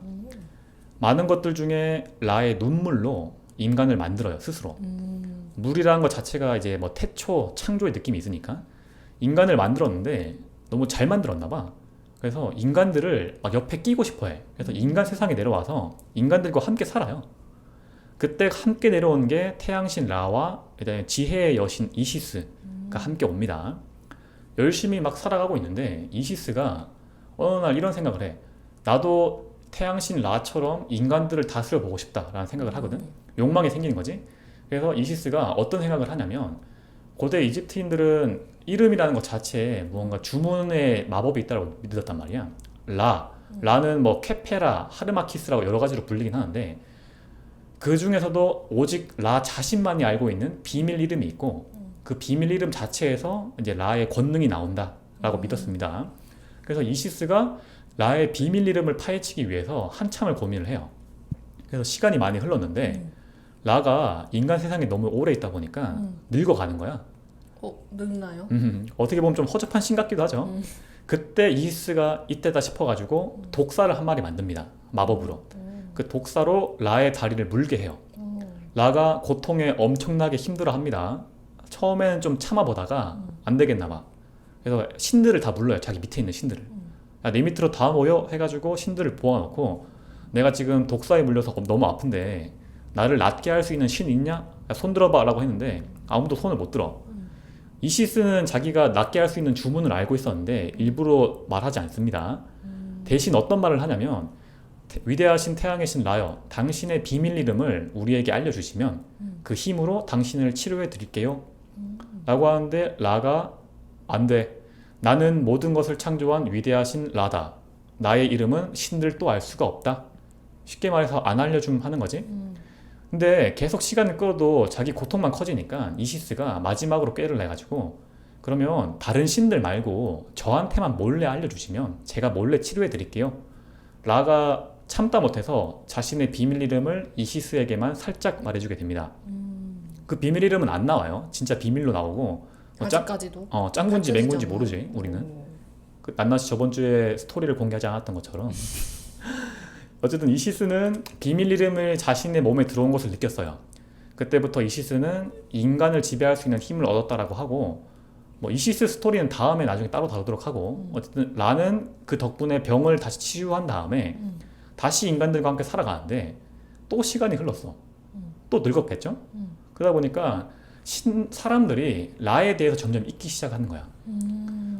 Speaker 1: 많은 것들 중에 라의 눈물로 인간을 만들어요, 스스로. 물이라는 것 자체가 이제 뭐 태초 창조의 느낌이 있으니까 인간을 만들었는데 너무 잘 만들었나 봐. 그래서 인간들을 막 옆에 끼고 싶어 해. 그래서 인간 세상에 내려와서 인간들과 함께 살아요. 그때 함께 내려온 게 태양신 라와 그다음에 지혜의 여신 이시스가 함께 옵니다. 열심히 막 살아가고 있는데 이시스가 어느 날 이런 생각을 해. 나도 태양신 라처럼 인간들을 다스려 보고 싶다라는 생각을 하거든. 욕망이 생기는 거지. 그래서 이시스가 어떤 생각을 하냐면 고대 이집트인들은 이름이라는 것 자체에 무언가 주문의 마법이 있다고 믿었단 말이야. 라는 뭐 케페라, 하르마키스라고 여러 가지로 불리긴 하는데 그 중에서도 오직 라 자신만이 알고 있는 비밀 이름이 있고 그 비밀 이름 자체에서 이제 라의 권능이 나온다라고 믿었습니다. 그래서 이시스가 라의 비밀 이름을 파헤치기 위해서 한참을 고민을 해요. 그래서 시간이 많이 흘렀는데 라가 인간 세상에 너무 오래 있다 보니까 늙어가는 거야.
Speaker 2: 늙나요?
Speaker 1: 어떻게 보면 좀 허접한 신 같기도 하죠. 그때 이시스가 이때다 싶어가지고 독사를 한 마리 만듭니다. 마법으로. 그 독사로 라의 다리를 물게 해요. 라가 고통에 엄청나게 힘들어합니다. 처음에는 좀 참아보다가 안 되겠나 봐. 그래서 신들을 다 불러요. 자기 밑에 있는 신들을. 야, 내 밑으로 다 모여 해가지고 신들을 모아놓고 내가 지금 독사에 물려서 너무 아픈데 나를 낫게 할 수 있는 신 있냐? 야, 손 들어봐 라고 했는데 아무도 손을 못 들어. 이시스는 자기가 낫게 할 수 있는 주문을 알고 있었는데 일부러 말하지 않습니다. 대신 어떤 말을 하냐면 위대하신 태양의 신 라여, 당신의 비밀 이름을 우리에게 알려주시면 그 힘으로 당신을 치료해 드릴게요 라고 하는데 라가 안 돼. 나는 모든 것을 창조한 위대하신 라다. 나의 이름은 신들도 알 수가 없다. 쉽게 말해서 안 알려줌 하는 거지. 근데 계속 시간을 끌어도 자기 고통만 커지니까 이시스가 마지막으로 꾀를 내가지고 그러면 다른 신들 말고 저한테만 몰래 알려주시면 제가 몰래 치료해 드릴게요. 라가 참다 못해서 자신의 비밀 이름을 이시스에게만 살짝 말해주게 됩니다. 그 비밀 이름은 안 나와요. 진짜 비밀로 나오고
Speaker 2: 아직까지도?
Speaker 1: 짱군지 맹군지 모르지 우리는. 그 낱낱이 저번 주에 스토리를 공개하지 않았던 것처럼 어쨌든 이시스는 비밀 이름을 자신의 몸에 들어온 것을 느꼈어요. 그때부터 이시스는 인간을 지배할 수 있는 힘을 얻었다라고 하고 뭐 이시스 스토리는 다음에 나중에 따로 다루도록 하고 어쨌든 라는 그 덕분에 병을 다시 치유한 다음에 다시 인간들과 함께 살아가는데 또 시간이 흘렀어. 또 늙었겠죠? 그러다 보니까 사람들이 라에 대해서 점점 잊기 시작하는 거야.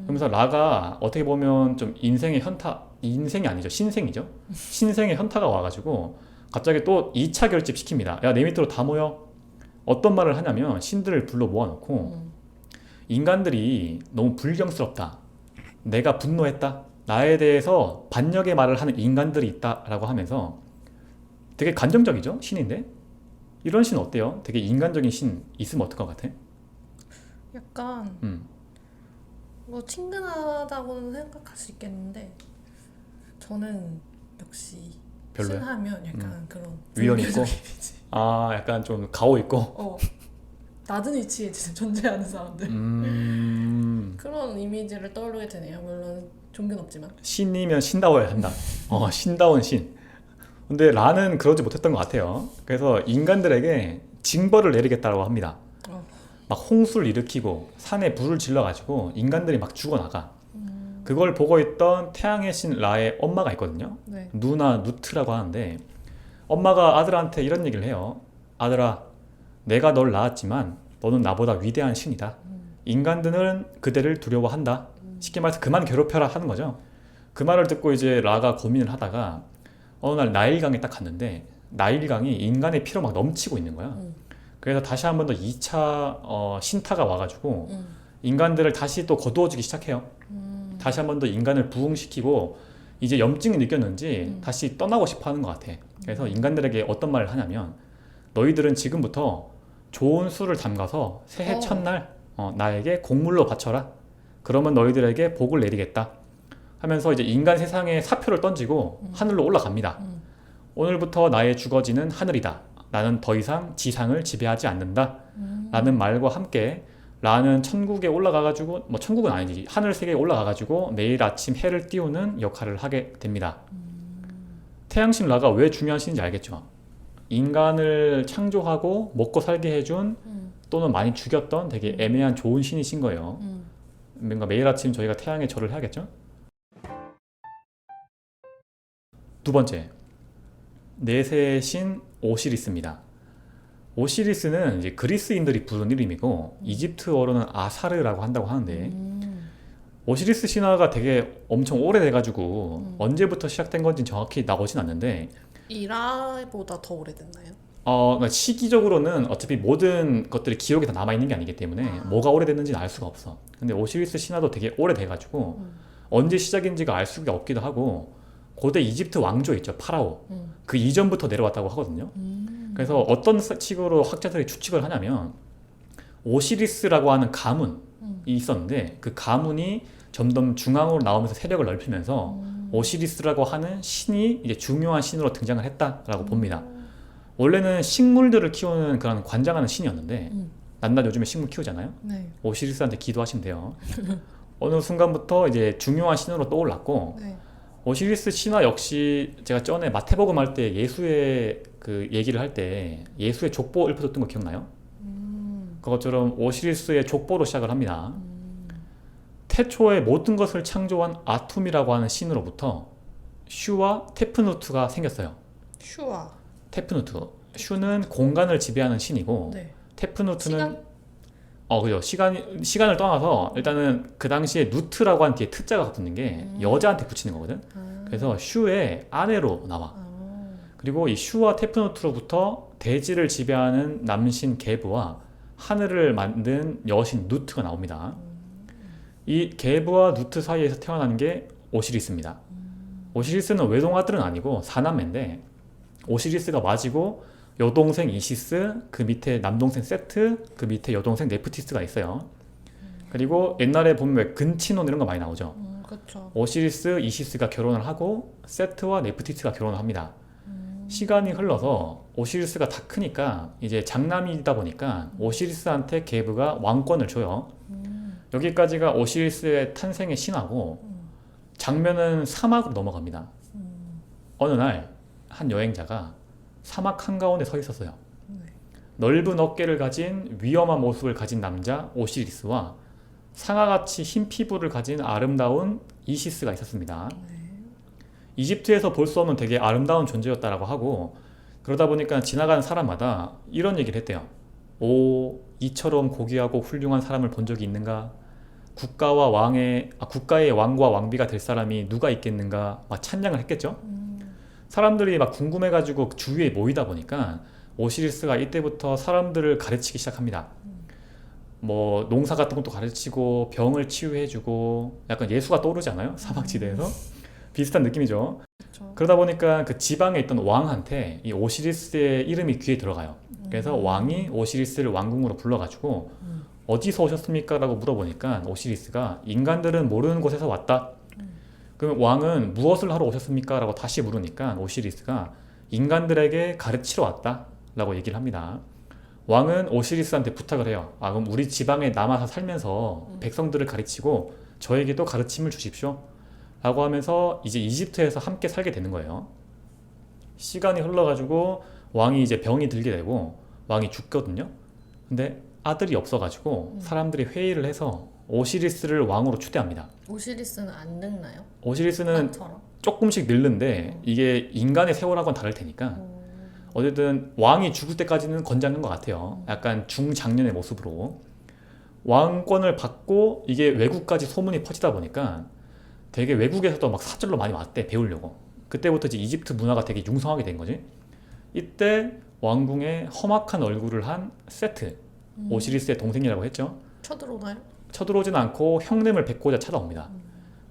Speaker 1: 그러면서 라가 어떻게 보면 좀 인생이 아니죠. 신생이죠. 신생의 현타가 와가지고 갑자기 또 2차 결집 시킵니다. 야, 내 밑으로 다 모여. 어떤 말을 하냐면 신들을 불러 모아놓고 인간들이 너무 불경스럽다. 내가 분노했다. 나에 대해서 반역의 말을 하는 인간들이 있다라고 하면서 되게 간정적이죠? 신인데? 이런 신 어때요? 되게 인간적인 신 있으면 어떨 것 같아?
Speaker 2: 약간 뭐 친근하다고는 생각할 수 있겠는데 저는 역시
Speaker 1: 별로야?
Speaker 2: 신하면 약간 그런
Speaker 1: 위험 있고?
Speaker 2: 불교적 이미지.
Speaker 1: 아, 약간 좀 가오 있고?
Speaker 2: 낮은 위치에 존재하는 사람들 그런 이미지를 떠오르게 되네요. 물론 종교는 없지만.
Speaker 1: 신이면 신다워야 한다. 신다운 신. 근데 라는 그러지 못했던 것 같아요. 그래서 인간들에게 징벌을 내리겠다고 합니다. 막 홍수를 일으키고 산에 불을 질러가지고 인간들이 막 죽어나가. 그걸 보고 있던 태양의 신 라의 엄마가 있거든요.
Speaker 2: 네.
Speaker 1: 누나 누트라고 하는데 엄마가 아들한테 이런 얘기를 해요. 아들아, 내가 널 낳았지만 너는 나보다 위대한 신이다. 인간들은 그대를 두려워한다. 쉽게 말해서 그만 괴롭혀라 하는 거죠. 그 말을 듣고 이제 라가 고민을 하다가 어느 날 나일강에 딱 갔는데 나일강이 인간의 피로 막 넘치고 있는 거야. 그래서 다시 한 번 더 2차 신타가 와가지고 인간들을 다시 또 거두어주기 시작해요. 다시 한 번 더 인간을 부흥시키고 이제 염증이 느꼈는지 다시 떠나고 싶어 하는 것 같아. 그래서 인간들에게 어떤 말을 하냐면 너희들은 지금부터 좋은 술을 담가서 새해 첫날 나에게 곡물로 바쳐라. 그러면 너희들에게 복을 내리겠다. 하면서 이제 인간 세상에 사표를 던지고 하늘로 올라갑니다. 오늘부터 나의 주거지는 하늘이다. 나는 더 이상 지상을 지배하지 않는다. 라는 말과 함께 라는 천국에 올라가가지고 뭐 천국은 아니지 하늘 세계에 올라가가지고 매일 아침 해를 띄우는 역할을 하게 됩니다. 태양신 라가 왜 중요한 신인지 알겠죠? 인간을 창조하고 먹고 살게 해준 또는 많이 죽였던 되게 애매한 좋은 신이신 거예요. 뭔가 매일 아침 저희가 태양에 절을 해야겠죠? 두 번째, 내세의 신 오시리스입니다. 오시리스는 이제 그리스인들이 부른 이름이고 이집트어로는 아사르라고 한다고 하는데 오시리스 신화가 되게 엄청 오래돼가지고 언제부터 시작된 건지 정확히 나오진 않는데
Speaker 2: 이라보다 더 오래됐나요?
Speaker 1: 그러니까 시기적으로는 어차피 모든 것들이 기록이 다 남아있는 게 아니기 때문에 뭐가 오래됐는지는 알 수가 없어. 근데 오시리스 신화도 되게 오래돼가지고 언제 시작인지가 알 수가 없기도 하고 고대 이집트 왕조 있죠, 파라오. 그 이전부터 내려왔다고 하거든요. 그래서 어떤 식으로 학자들이 추측을 하냐면 오시리스라고 하는 가문이 있었는데 그 가문이 점점 중앙으로 나오면서 세력을 넓히면서 오시리스라고 하는 신이 이제 중요한 신으로 등장을 했다라고 봅니다. 원래는 식물들을 키우는 그런 관장하는 신이었는데 낱낱 요즘에 식물 키우잖아요.
Speaker 2: 네.
Speaker 1: 오시리스한테 기도하시면 돼요. 어느 순간부터 이제 중요한 신으로 떠올랐고
Speaker 2: 네.
Speaker 1: 오시리스 신화 역시 제가 전에 마태복음 할 때 예수의 그 얘기를 할 때 예수의 족보 읊어줬던 거 기억나요? 그것처럼 오시리스의 족보로 시작을 합니다. 태초에 모든 것을 창조한 아툼이라고 하는 신으로부터 슈와 테프누트가 생겼어요.
Speaker 2: 슈아.
Speaker 1: 테프누트. 슈는 공간을 지배하는 신이고
Speaker 2: 네.
Speaker 1: 테프누트는
Speaker 2: 시간?
Speaker 1: 그죠. 시간을 떠나서 일단은 그 당시에 누트라고 하는 뒤에 트자가 붙는 게 여자한테 붙이는 거거든. 그래서 슈의 아내로 나와. 그리고 이 슈와 테프누트로부터 대지를 지배하는 남신 게브와 하늘을 만든 여신 누트가 나옵니다. 이 게브와 누트 사이에서 태어난 게 오시리스입니다. 오시리스는 외동아들은 아니고 사남매인데 오시리스가 맞이고 여동생 이시스, 그 밑에 남동생 세트, 그 밑에 여동생 네프티스가 있어요. 그리고 옛날에 보면 왜 근친혼 이런 거 많이 나오죠.
Speaker 2: 그렇죠.
Speaker 1: 오시리스, 이시스가 결혼을 하고 세트와 네프티스가 결혼을 합니다. 시간이 흘러서 오시리스가 다 크니까 이제 장남이다 보니까 오시리스한테 게브가 왕권을 줘요. 여기까지가 오시리스의 탄생의 신화고 장면은 사막으로 넘어갑니다. 어느 날 한 여행자가 사막 한가운데 서 있었어요. 넓은 어깨를 가진 위험한 모습을 가진 남자 오시리스와 상아같이 흰 피부를 가진 아름다운 이시스가 있었습니다. 이집트에서 볼 수 없는 되게 아름다운 존재였다라고 하고 그러다 보니까 지나가는 사람마다 이런 얘기를 했대요. 오, 이처럼 고귀하고 훌륭한 사람을 본 적이 있는가? 국가의 왕과 왕비가 될 사람이 누가 있겠는가? 막 찬양을 했겠죠. 사람들이 막 궁금해가지고 주위에 모이다 보니까 오시리스가 이때부터 사람들을 가르치기 시작합니다. 뭐 농사 같은 것도 가르치고 병을 치유해주고 약간 예수가 떠오르잖아요. 사막지대에서 비슷한 느낌이죠.
Speaker 2: 그쵸.
Speaker 1: 그러다 보니까 그 지방에 있던 왕한테 이 오시리스의 이름이 귀에 들어가요. 그래서 왕이 오시리스를 왕궁으로 불러가지고 어디서 오셨습니까? 라고 물어보니까 오시리스가 인간들은 모르는 곳에서 왔다. 그럼 왕은 무엇을 하러 오셨습니까? 라고 다시 물으니까 오시리스가 인간들에게 가르치러 왔다 라고 얘기를 합니다. 왕은 오시리스한테 부탁을 해요. 아, 그럼 우리 지방에 남아서 살면서 백성들을 가르치고 저에게도 가르침을 주십시오 라고 하면서 이제 이집트에서 함께 살게 되는 거예요. 시간이 흘러가지고 왕이 이제 병이 들게 되고 왕이 죽거든요. 근데 아들이 없어가지고 사람들이 회의를 해서 오시리스를 왕으로 추대합니다.
Speaker 2: 오시리스는 안 늙나요?
Speaker 1: 오시리스는
Speaker 2: 왕처럼?
Speaker 1: 조금씩 늙는데 이게 인간의 세월하고는 다를 테니까 어쨌든 왕이 죽을 때까지는 건장한 것 같아요. 약간 중장년의 모습으로 왕권을 받고 이게 외국까지 소문이 퍼지다 보니까 되게 외국에서도 막 사절로 많이 왔대, 배우려고. 그때부터 이제 이집트 문화가 되게 융성하게 된 거지. 이때 왕궁에 험악한 얼굴을 한 세트, 오시리스의 동생이라고 했죠.
Speaker 2: 쳐들어오나요?
Speaker 1: 쳐들어오진 않고 형님을 뵙고자 찾아옵니다.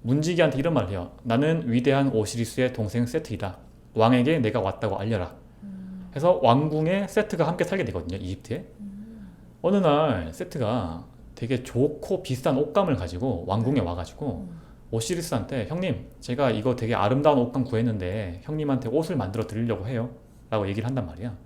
Speaker 1: 문지기한테 이런 말을 해요. 나는 위대한 오시리스의 동생 세트이다. 왕에게 내가 왔다고 알려라. 해서 왕궁에 세트가 함께 살게 되거든요. 이집트에. 어느 날 세트가 되게 좋고 비싼 옷감을 가지고 왕궁에 와가지고 오시리스한테 형님, 제가 이거 되게 아름다운 옷감 구했는데 형님한테 옷을 만들어 드리려고 해요 라고 얘기를 한단 말이야.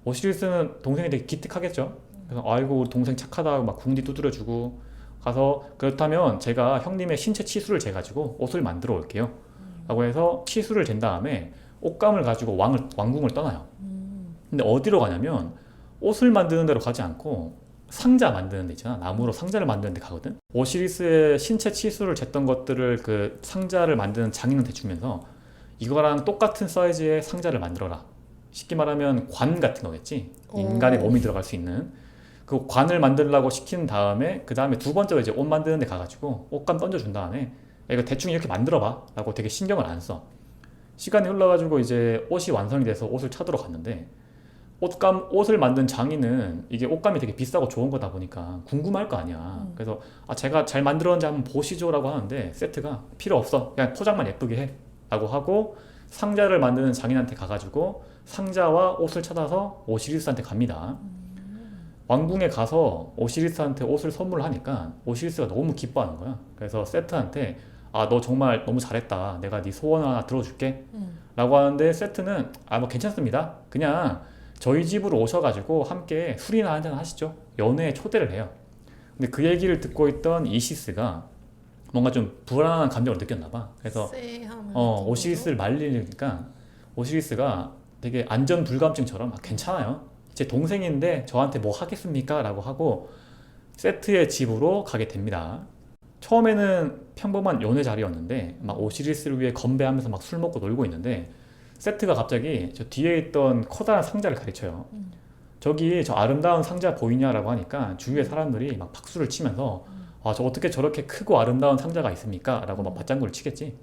Speaker 1: 오시리스는 동생이 되게 기특하겠죠. 그래서 아이고 우리 동생 착하다 막 궁디 두드려주고 가서 그렇다면 제가 형님의 신체 치수를 재가지고 옷을 만들어 올게요 라고 해서 치수를 잰 다음에 옷감을 가지고 왕궁을 떠나요. 근데 어디로 가냐면 옷을 만드는 데로 가지 않고 상자 만드는 데 있잖아. 나무로 상자를 만드는 데 가거든. 오시리스의 신체 치수를 쟀던 것들을 그 상자를 만드는 장인한테 주면서 이거랑 똑같은 사이즈의 상자를 만들어라. 쉽게 말하면 관 같은 거겠지. 인간의 몸이 들어갈 수 있는 그 관을 만들라고 시킨 다음에 그 다음에 두 번째로 이제 옷 만드는 데 가가지고 옷감 던져준 다음에 야, 이거 대충 이렇게 만들어봐 라고 되게 신경을 안 써. 시간이 흘러가지고 이제 옷이 완성이 돼서 옷을 찾으러 갔는데 옷을 만든 장인은 이게 옷감이 되게 비싸고 좋은 거다 보니까 궁금할 거 아니야. 그래서 아, 제가 잘 만들었는지 한번 보시죠 라고 하는데 세트가 필요 없어. 그냥 포장만 예쁘게 해 라고 하고 상자를 만드는 장인한테 가가지고 상자와 옷을 찾아서 오시리스한테 갑니다. 왕궁에 가서 오시리스한테 옷을 선물하니까 오시리스가 너무 기뻐하는 거야. 그래서 세트한테 아, 너 정말 너무 잘했다. 내가 네 소원 하나 들어줄게 라고 하는데 세트는 아, 뭐 괜찮습니다. 그냥 저희 집으로 오셔가지고 함께 술이나 한잔 하시죠. 연애에 초대를 해요. 근데 그 얘기를 듣고 있던 이시스가 뭔가 좀 불안한 감정을 느꼈나 봐. 그래서 오시리스를 말리니까 오시리스가 되게 안전불감증처럼 아, 괜찮아요. 제 동생인데 저한테 뭐 하겠습니까? 라고 하고 세트의 집으로 가게 됩니다. 처음에는 평범한 연애 자리였는데 막 오시리스를 위해 건배하면서 막 술 먹고 놀고 있는데 세트가 갑자기 저 뒤에 있던 커다란 상자를 가르쳐요. 저기 저 아름다운 상자 보이냐라고 하니까 주위의 사람들이 막 박수를 치면서 아, 저 어떻게 저렇게 크고 아름다운 상자가 있습니까? 라고 막 맞장구를 치겠지.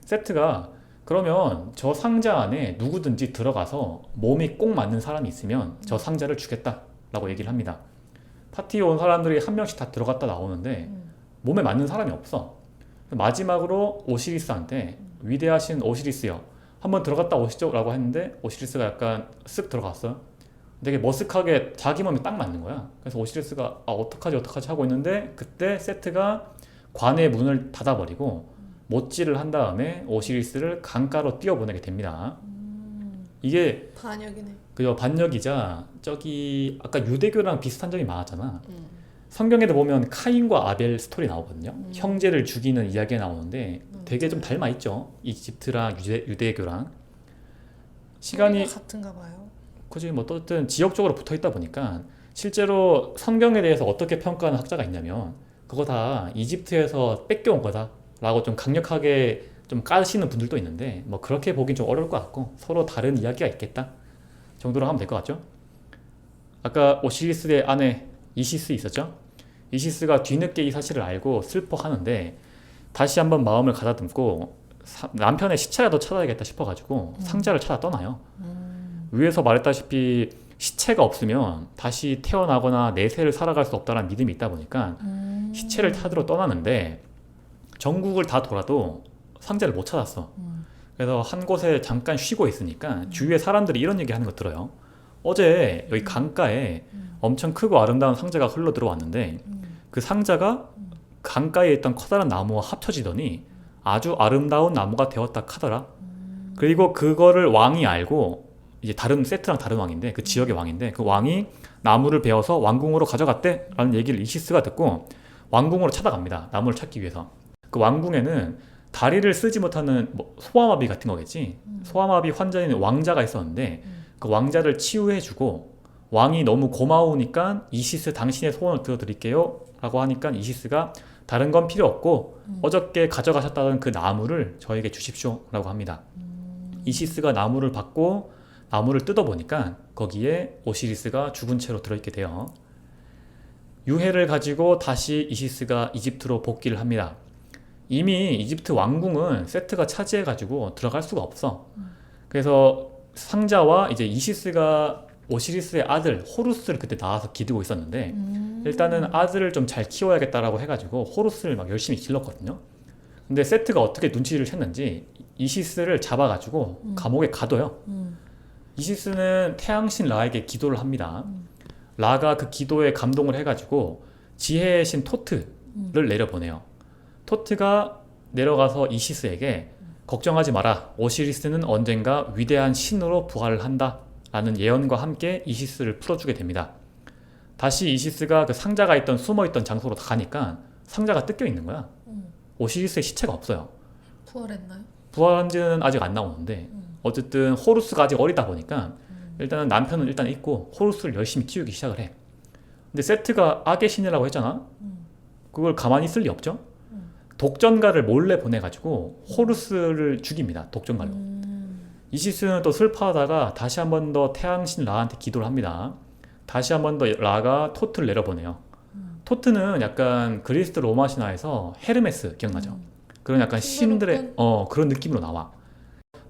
Speaker 1: 세트가 그러면 저 상자 안에 누구든지 들어가서 몸이 꼭 맞는 사람이 있으면 저 상자를 주겠다 라고 얘기를 합니다. 파티에 온 사람들이 한 명씩 다 들어갔다 나오는데 몸에 맞는 사람이 없어. 마지막으로 오시리스한테 위대하신 오시리스요, 한번 들어갔다 오시죠 라고 했는데 오시리스가 약간 쓱 들어갔어요. 되게 머쓱하게 자기 몸에 딱 맞는 거야. 그래서 오시리스가 아, 어떡하지 하고 있는데 그때 세트가 관의 문을 닫아버리고 못질을 한 다음에 오시리스를 강가로 뛰어보내게 됩니다. 이게
Speaker 2: 반역이네.
Speaker 1: 그죠, 반역이자 저기 아까 유대교랑 비슷한 점이 많았잖아. 성경에도 보면 카인과 아벨 스토리 나오거든요. 형제를 죽이는 이야기가 나오는데 되게 좀 닮아 있죠. 이집트랑 유대교랑 시간이
Speaker 2: 같은가 봐요.
Speaker 1: 그지, 뭐 어쨌든 지역적으로 붙어 있다 보니까 실제로 성경에 대해서 어떻게 평가하는 학자가 있냐면 그거 다 이집트에서 뺏겨온 거다 라고 좀 강력하게 좀 까시는 분들도 있는데 뭐 그렇게 보긴 좀 어려울 것 같고 서로 다른 이야기가 있겠다 정도로 하면 될 것 같죠. 아까 오시리스의 아내 이시스 있었죠. 이시스가 뒤늦게 이 사실을 알고 슬퍼하는데 다시 한번 마음을 가다듬고 남편의 시체라도 찾아야겠다 싶어가지고 상자를 찾아 떠나요. 위에서 말했다시피 시체가 없으면 다시 태어나거나 내세를 살아갈 수 없다는 믿음이 있다 보니까 시체를 찾으러 떠나는데 전국을 다 돌아도 상자를 못 찾았어. 그래서 한 곳에 잠깐 쉬고 있으니까 주위에 사람들이 이런 얘기 하는 거 들어요. 어제 여기 강가에 엄청 크고 아름다운 상자가 흘러 들어왔는데 그 상자가 강가에 있던 커다란 나무와 합쳐지더니 아주 아름다운 나무가 되었다 카더라. 그리고 그거를 왕이 알고 이제 다른 세트랑 다른 왕인데 그 지역의 왕인데 그 왕이 나무를 베어서 왕궁으로 가져갔대 라는 얘기를 이시스가 듣고 왕궁으로 찾아갑니다. 나무를 찾기 위해서. 그 왕궁에는 다리를 쓰지 못하는 뭐 소아마비 같은 거겠지. 소아마비 환자인 왕자가 있었는데 그 왕자를 치유해주고 왕이 너무 고마우니까 이시스 당신의 소원을 들어드릴게요 라고 하니까 이시스가 다른 건 필요 없고 어저께 가져가셨다던 그 나무를 저에게 주십시오 라고 합니다. 이시스가 나무를 받고 나무를 뜯어보니까 거기에 오시리스가 죽은 채로 들어있게 돼요. 유해를 가지고 다시 이시스가 이집트로 복귀를 합니다. 이미 이집트 왕궁은 세트가 차지해가지고 들어갈 수가 없어. 그래서 상자와 이제 이시스가 오시리스의 아들 호루스를 그때 낳아서 기르고 있었는데 일단은 아들을 좀 잘 키워야겠다라고 해가지고 호루스를 막 열심히 길렀거든요. 근데 세트가 어떻게 눈치를 챘는지 이시스를 잡아가지고 감옥에 가둬요. 이시스는 태양신 라에게 기도를 합니다. 라가 그 기도에 감동을 해가지고 지혜의 신 토트를 내려보내요. 토트가 내려가서 이시스에게 걱정하지 마라. 오시리스는 언젠가 위대한 신으로 부활을 한다. 라는 예언과 함께 이시스를 풀어주게 됩니다. 다시 이시스가 그 상자가 있던 숨어있던 장소로 가니까 상자가 뜯겨 있는 거야. 오시리스의 시체가 없어요.
Speaker 2: 부활했나요?
Speaker 1: 부활한지는 아직 안 나오는데 어쨌든 호루스가 아직 어리다 보니까 일단은 남편은 일단 있고 호루스를 열심히 키우기 시작을 해. 근데 세트가 악의 신이라고 했잖아. 그걸 가만히 있을 리 없죠. 독전가를 몰래 보내가지고 호루스를 죽입니다. 독전가로. 이시스는 또 슬퍼하다가 다시 한 번 더 태양신 라한테 기도를 합니다. 다시 한 번 더 라가 토트를 내려보내요. 토트는 약간 그리스 로마 신화에서 헤르메스 기억나죠? 그런 약간 신들의 그런 느낌으로 나와.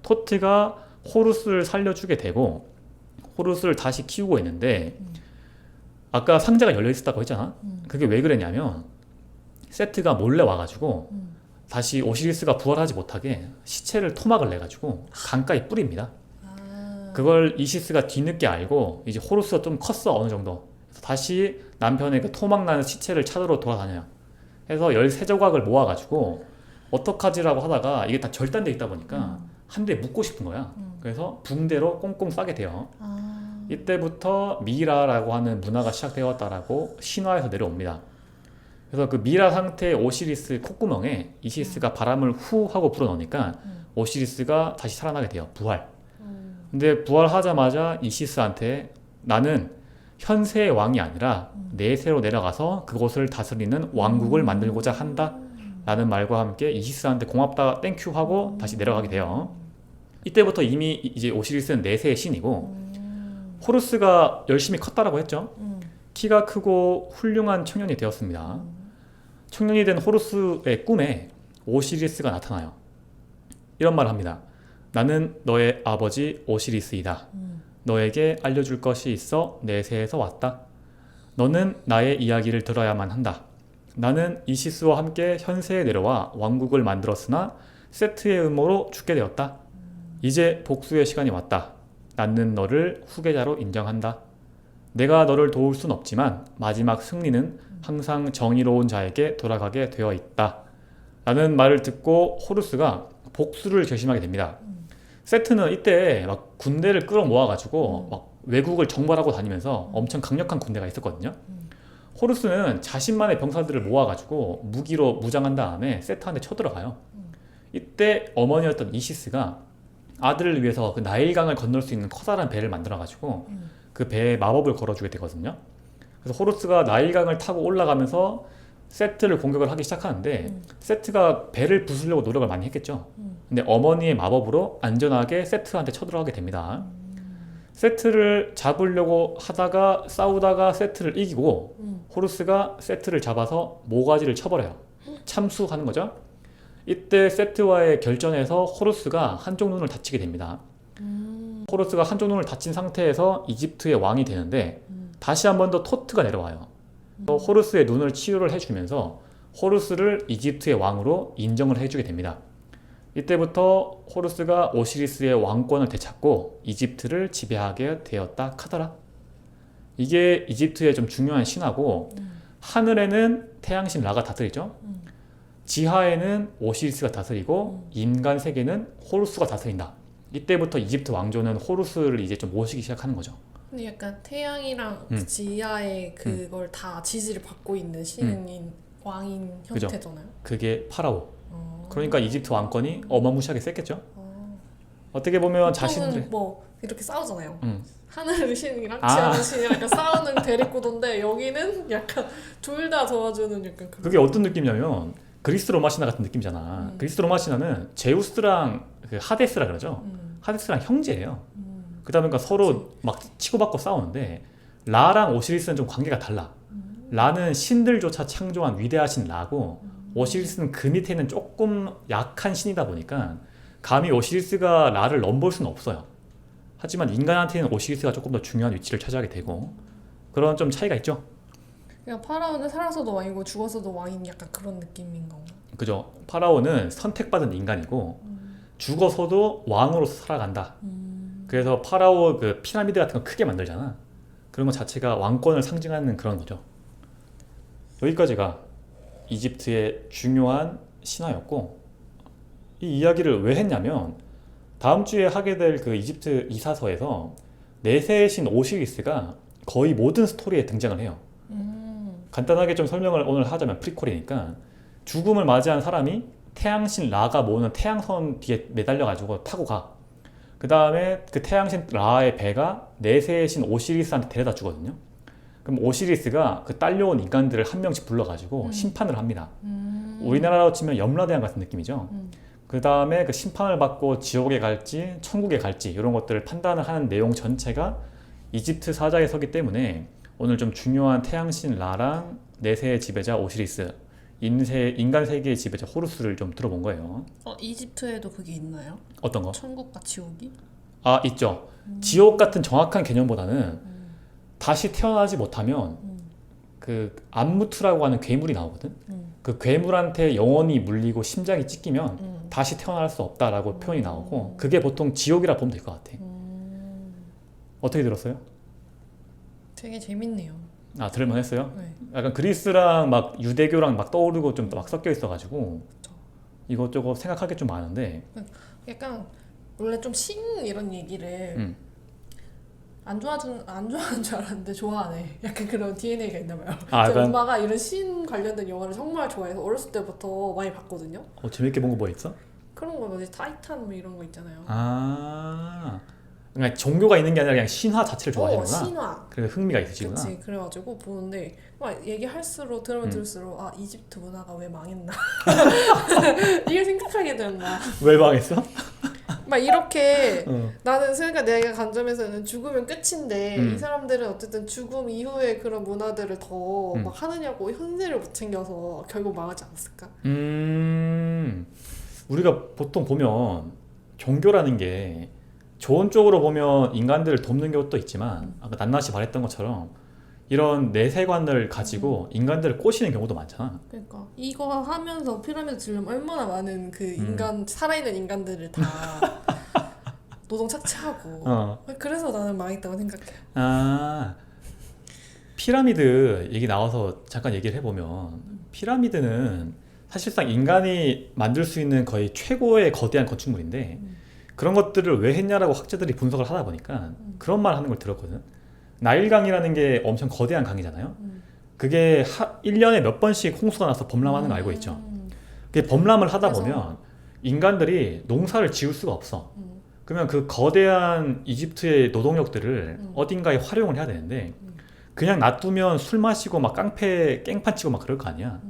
Speaker 1: 토트가 호루스를 살려주게 되고 호루스를 다시 키우고 있는데 아까 상자가 열려 있었다고 했잖아. 그게 왜 그랬냐면 세트가 몰래 와가지고 다시 오시리스가 부활하지 못하게 시체를 토막을 내가지고 강가에 뿌립니다. 그걸 이시스가 뒤늦게 알고 이제 호루스가 좀 컸어 어느 정도. 그래서 다시 남편의 그 토막 나는 시체를 찾으러 돌아다녀요. 해서 13조각을 모아가지고 어떡하지라고 하다가 이게 다 절단돼 있다 보니까 한 대에 묻고 싶은 거야. 그래서 붕대로 꽁꽁 싸게 돼요. 이때부터 미라라고 하는 문화가 시작되었다라고 신화에서 내려옵니다. 그래서 그 미라 상태의 오시리스 콧구멍에 이시스가 바람을 후 하고 불어넣으니까 오시리스가 다시 살아나게 돼요. 부활. 근데 부활하자마자 이시스한테 나는 현세의 왕이 아니라 내세로 내려가서 그곳을 다스리는 왕국을 만들고자 한다 라는 말과 함께 이시스한테 고맙다 땡큐 하고 다시 내려가게 돼요. 이때부터 이미 이제 오시리스는 내세의 신이고 호루스가 열심히 컸다라고 했죠. 키가 크고 훌륭한 청년이 되었습니다. 청년이 된 호루스의 꿈에 오시리스가 나타나요. 이런 말을 합니다. 나는 너의 아버지 오시리스이다. 너에게 알려줄 것이 있어 내세에서 왔다. 너는 나의 이야기를 들어야만 한다. 나는 이시스와 함께 현세에 내려와 왕국을 만들었으나 세트의 음모로 죽게 되었다. 이제 복수의 시간이 왔다. 나는 너를 후계자로 인정한다. 내가 너를 도울 순 없지만 마지막 승리는 항상 정의로운 자에게 돌아가게 되어 있다. 라는 말을 듣고 호루스가 복수를 결심하게 됩니다. 세트는 이때 막 군대를 끌어모아가지고 막 외국을 정벌하고 다니면서 엄청 강력한 군대가 있었거든요. 호루스는 자신만의 병사들을 모아가지고 무기로 무장한 다음에 세트한테 쳐들어가요. 이때 어머니였던 이시스가 아들을 위해서 그 나일강을 건널 수 있는 커다란 배를 만들어가지고 그 배에 마법을 걸어주게 되거든요. 그래서 호루스가 나일강을 타고 올라가면서 세트를 공격을 하기 시작하는데 세트가 배를 부수려고 노력을 많이 했겠죠. 근데 어머니의 마법으로 안전하게 세트한테 쳐들어가게 됩니다. 세트를 잡으려고 하다가 싸우다가 세트를 이기고 호루스가 세트를 잡아서 모가지를 쳐버려요. 참수하는 거죠. 이때 세트와의 결전에서 호루스가 한쪽 눈을 다치게 됩니다. 호루스가 한쪽 눈을 다친 상태에서 이집트의 왕이 되는데 다시 한 번 더 토트가 내려와요. 또 호루스의 눈을 치유를 해주면서 호루스를 이집트의 왕으로 인정을 해주게 됩니다. 이때부터 호루스가 오시리스의 왕권을 되찾고 이집트를 지배하게 되었다 카더라. 이게 이집트의 좀 중요한 신화고 하늘에는 태양신 라가 다스리죠. 지하에는 오시리스가 다스리고 인간 세계는 호루스가 다스린다. 이때부터 이집트 왕조는 호루스를 이제 좀 모시기 시작하는 거죠.
Speaker 2: 근데 약간 태양이랑 그 지하에 그걸 다 지지를 받고 있는 신인 왕인 형태잖아요.
Speaker 1: 그게 파라오. 그러니까 이집트 왕권이 어마무시하게 셌겠죠. 어떻게 보면 자신들
Speaker 2: 뭐 이렇게 싸우잖아요. 하늘 신이랑 지하 신이랑 약간 싸우는 대립구도인데 여기는 약간 둘 다 도와주는 약간 그런.
Speaker 1: 그게 어떤 느낌이냐면 그리스 로마 신화 같은 느낌이잖아. 그리스 로마 신화는 제우스랑 그 하데스라 그러죠. 하데스랑 형제예요. 그러다 보니까 서로 막 치고받고 싸우는데 라랑 오시리스는 좀 관계가 달라. 라는 신들조차 창조한 위대하신 라고 오시리스는 그 밑에는 조금 약한 신이다 보니까 감히 오시리스가 라를 넘볼 수는 없어요. 하지만 인간한테는 오시리스가 조금 더 중요한 위치를 차지하게 되고 그런 좀 차이가 있죠.
Speaker 2: 그냥 파라오는 살아서도 왕이고 죽어서도 왕인 약간 그런 느낌인 건가?
Speaker 1: 그죠. 파라오는 선택받은 인간이고 죽어서도 왕으로서 살아간다. 그래서 파라오 그 피라미드 같은 거 크게 만들잖아. 그런 것 자체가 왕권을 상징하는 그런 거죠. 여기까지가 이집트의 중요한 신화였고 이 이야기를 왜 했냐면 다음 주에 하게 될 그 이집트 이사서에서 내세의 신 오시리스가 거의 모든 스토리에 등장을 해요. 간단하게 좀 설명을 오늘 하자면 프리퀄이니까 죽음을 맞이한 사람이 태양신 라가 모으는 태양선 뒤에 매달려가지고 타고 가. 그 다음에 그 태양신 라의 배가 내세의 신 오시리스한테 데려다 주거든요. 그럼 오시리스가 그 딸려온 인간들을 한 명씩 불러가지고 심판을 합니다. 우리나라로 치면 염라대왕 같은 느낌이죠. 그 다음에 그 심판을 받고 지옥에 갈지 천국에 갈지 이런 것들을 판단을 하는 내용 전체가 이집트 사자에 서기 때문에 오늘 좀 중요한 태양신 라랑 내세의 지배자 오시리스, 인간 세계의 지배자 호루스를 좀 들어본 거예요.
Speaker 2: 이집트에도 그게 있나요?
Speaker 1: 어떤 거?
Speaker 2: 천국과 지옥이?
Speaker 1: 아, 있죠. 지옥 같은 정확한 개념보다는 다시 태어나지 못하면 그 암무트라고 하는 괴물이 나오거든. 그 괴물한테 영혼이 물리고 심장이 찢기면 다시 태어날 수 없다라고 표현이 나오고 그게 보통 지옥이라 보면 될 것 같아. 어떻게 들었어요?
Speaker 2: 되게 재밌네요.
Speaker 1: 아, 들을만 했어요?
Speaker 2: 네.
Speaker 1: 약간 그리스랑 막 유대교랑 막 떠오르고 좀 막 섞여 있어가지고
Speaker 2: 그쵸.
Speaker 1: 이것저것 생각할 게 좀 많은데
Speaker 2: 약간 원래 좀 신 이런 얘기를 안 좋아하는 줄 알았는데 좋아하네. 약간 그런 DNA가 있나 봐요. 제
Speaker 1: 약간...
Speaker 2: 엄마가 이런 신 관련된 영화를 정말 좋아해서 어렸을 때부터 많이 봤거든요.
Speaker 1: 재밌게 본 거 뭐 있어?
Speaker 2: 그런 거 뭐지? 타이탄 뭐 이런 거 있잖아요.
Speaker 1: 그러니까 종교가 있는 게 아니라 그냥 신화 자체를 좋아하시는구나.
Speaker 2: 신화.
Speaker 1: 그래서 흥미가 있으시구나.
Speaker 2: 그치. 그래가지고 보는데 막 얘기할수록 들으면 들을수록 아 이집트 문화가 왜 망했나 이걸 생각하게 된다.
Speaker 1: 왜 망했어?
Speaker 2: 막 이렇게 나는 생각 내가 관점에서는 죽으면 끝인데 이 사람들은 어쨌든 죽음 이후에 그런 문화들을 더 막 하느냐고 현세를 못 챙겨서 결국 망하지 않았을까?
Speaker 1: 우리가 보통 보면 종교라는 게 좋은 쪽으로 보면 인간들을 돕는 것도 있지만 아까 낱낱이 말했던 것처럼 이런 내세관을 가지고 인간들을 꼬시는 경우도 많잖아.
Speaker 2: 그러니까 이거 하면서 피라미드 지으려면 얼마나 많은 그 인간 살아있는 인간들을 다 노동 착취하고 그래서 나는 망했다고 생각해.
Speaker 1: 피라미드 얘기 나와서 잠깐 얘기를 해보면 피라미드는 사실상 인간이 만들 수 있는 거의 최고의 거대한 건축물인데 그런 것들을 왜 했냐라고 학자들이 분석을 하다 보니까 그런 말 하는 걸 들었거든. 나일강이라는 게 엄청 거대한 강이잖아요. 그게 1년에 몇 번씩 홍수가 나서 범람하는 거 알고 있죠. 그게 범람을 하다 보면 인간들이 농사를 지을 수가 없어. 그러면 그 거대한 이집트의 노동력들을 어딘가에 활용을 해야 되는데 그냥 놔두면 술 마시고 막 깽판 치고 막 그럴 거 아니야.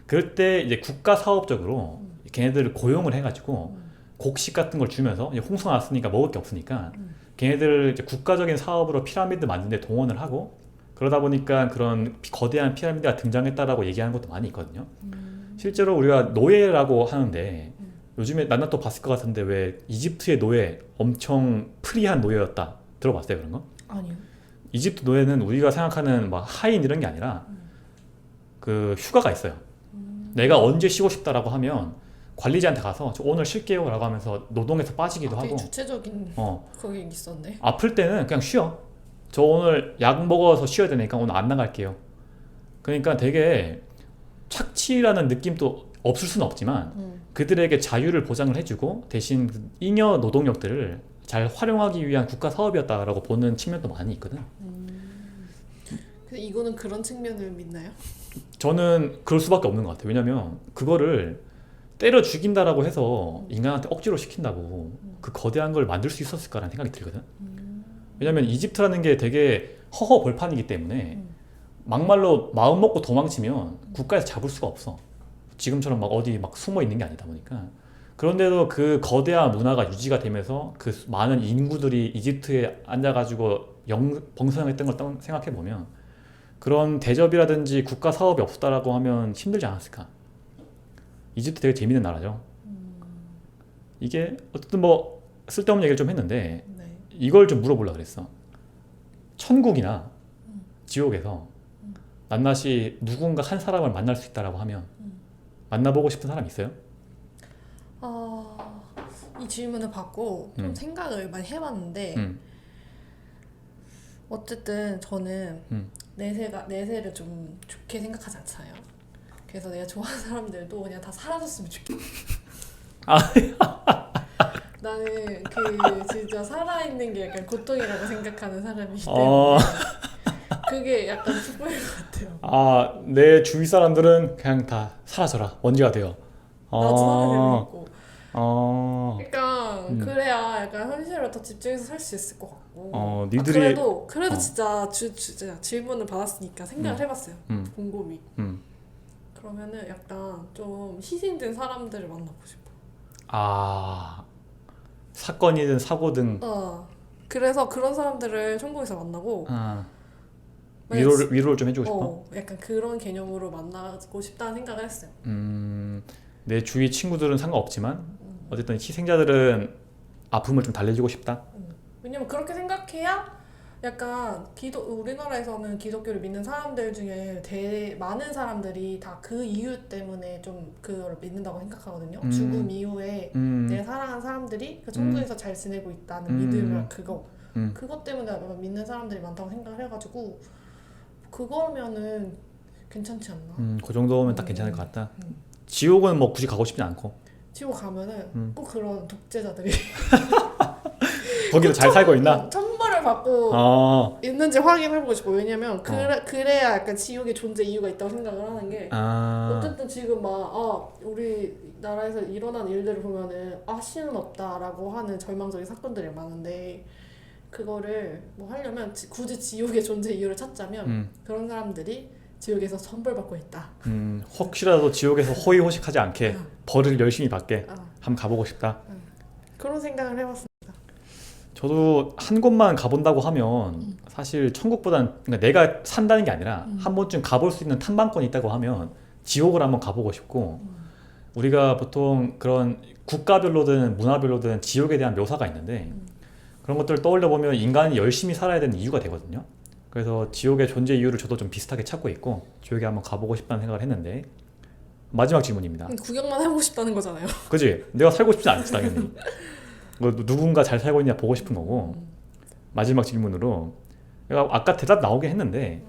Speaker 1: 그럴 때 이제 국가 사업적으로 걔네들을 고용을 해가지고 곡식 같은 걸 주면서 이제 홍수가 났으니까 먹을 게 없으니까 걔네들을 이제 국가적인 사업으로 피라미드 만드는 데 동원을 하고 그러다 보니까 그런 거대한 피라미드가 등장했다라고 얘기하는 것도 많이 있거든요. 실제로 우리가 노예라고 하는데 요즘에 난나 또 봤을 것 같은데 왜 이집트의 노예 엄청 프리한 노예였다 들어봤어요 그런 거?
Speaker 2: 아니요.
Speaker 1: 이집트 노예는 우리가 생각하는 막 하인 이런 게 아니라 그 휴가가 있어요. 내가 언제 쉬고 싶다라고 하면 관리자한테 가서 저 오늘 쉴게요 라고 하면서 노동에서 빠지기도
Speaker 2: 되게
Speaker 1: 하고
Speaker 2: 주체적인 거기 있었네.
Speaker 1: 아플 때는 그냥 쉬어. 저 오늘 약 먹어서 쉬어야 되니까 오늘 안 나갈게요. 그러니까 되게 착취라는 느낌도 없을 수는 없지만 그들에게 자유를 보장을 해주고 대신 그 잉여 노동력들을 잘 활용하기 위한 국가 사업이었다라고 보는 측면도 많이 있거든.
Speaker 2: 근데 이거는 그런 측면을 믿나요?
Speaker 1: 저는 그럴 수밖에 없는 것 같아요. 왜냐면 그거를 때려 죽인다라고 해서 인간한테 억지로 시킨다고 그 거대한 걸 만들 수 있었을까라는 생각이 들거든. 왜냐면 이집트라는 게 되게 허허 벌판이기 때문에 막말로 마음 먹고 도망치면 국가에서 잡을 수가 없어. 지금처럼 막 어디 막 숨어 있는 게 아니다 보니까. 그런데도 그 거대한 문화가 유지가 되면서 그 많은 인구들이 이집트에 앉아가지고 번성했던 걸 생각해 보면 그런 대접이라든지 국가 사업이 없었다라고 하면 힘들지 않았을까. 이집트 되게 재밌는 나라죠. 이게 어쨌든 뭐 쓸데없는 얘기를 좀 했는데
Speaker 2: 네.
Speaker 1: 이걸 좀 물어보려고 그랬어. 천국이나 지옥에서 낱낱이 누군가 한 사람을 만날 수 있다라고 하면 만나보고 싶은 사람 있어요?
Speaker 2: 이 질문을 받고 좀 생각을 많이 해봤는데 어쨌든 저는 내세를 좀 좋게 생각하지 않잖아요. 그래서 내가 좋아하는 사람들도 그냥 다 사라졌으면 좋겠어. 나는 그 진짜 살아있는 게 약간 고통이라고 생각하는 사람이기 때문에 그게 약간 축복인 것 같아요.
Speaker 1: 내 주위 사람들은 그냥 다 사라져라. 먼지가 되어.
Speaker 2: 나도 사라지고 있고. 그러니까
Speaker 1: 음.
Speaker 2: 그래야 약간 현실을 더 집중해서 살 수 있을 것 같고.
Speaker 1: 니들이
Speaker 2: 그래도 진짜 진짜 질문을 받았으니까 생각을 해봤어요. 곰곰이. 그러면은 약간 좀 희생된 사람들을 만나고 싶어.
Speaker 1: 사건이든 사고든
Speaker 2: 그래서 그런 사람들을 천국에서 만나고
Speaker 1: 위로를 좀 해주고 싶어?
Speaker 2: 약간 그런 개념으로 만나고 싶다는 생각을 했어요.
Speaker 1: 내 주위 친구들은 상관없지만 어쨌든 희생자들은 아픔을 좀 달래주고 싶다?
Speaker 2: 왜냐면 그렇게 생각해야 약간 우리나라에서는 기독교를 믿는 사람들 중에 많은 사람들이 다 그 이유 때문에 좀 그걸 믿는다고 생각하거든요. 죽음 이후에 내 사랑한 사람들이 그 천국에서 잘 지내고 있다는 믿음을 그것 때문에 믿는 사람들이 많다고 생각을 해가지고 그거면은 괜찮지 않나?
Speaker 1: 그 정도면 딱 괜찮을 것 같다. 지옥은 뭐 굳이 가고 싶지 않고.
Speaker 2: 지옥 가면은 꼭 그런 독재자들이
Speaker 1: 거기도 잘 살고 있나?
Speaker 2: 천벌을 받고 있는지 확인해보고 싶어. 왜냐면 그래야 약간 지옥의 존재 이유가 있다고 생각을 하는 게 어쨌든 지금 막 우리 나라에서 일어난 일들을 보면은 신은 없다라고 하는 절망적인 사건들이 많은데 그거를 뭐 하려면 굳이 지옥의 존재 이유를 찾자면 그런 사람들이 지옥에서 천벌받고 있다.
Speaker 1: 혹시라도 지옥에서 호의호식하지 않게 벌을 열심히 받게 한번 가보고 싶다.
Speaker 2: 그런 생각을 해봤습니다.
Speaker 1: 저도 한 곳만 가본다고 하면 사실 천국보단 그러니까 내가 산다는 게 아니라 한 번쯤 가볼 수 있는 탐방권이 있다고 하면 지옥을 한번 가보고 싶고 우리가 보통 그런 국가별로든 문화별로든 지옥에 대한 묘사가 있는데 그런 것들을 떠올려 보면 인간이 열심히 살아야 되는 이유가 되거든요. 그래서 지옥의 존재 이유를 저도 좀 비슷하게 찾고 있고 지옥에 한번 가보고 싶다는 생각을 했는데 마지막 질문입니다.
Speaker 2: 구경만 해보고 싶다는 거잖아요.
Speaker 1: 그지? 내가 살고 싶지 않지 당연히. 누군가 잘 살고 있냐 보고 싶은 거고 마지막 질문으로 내가 아까 대답 나오긴 했는데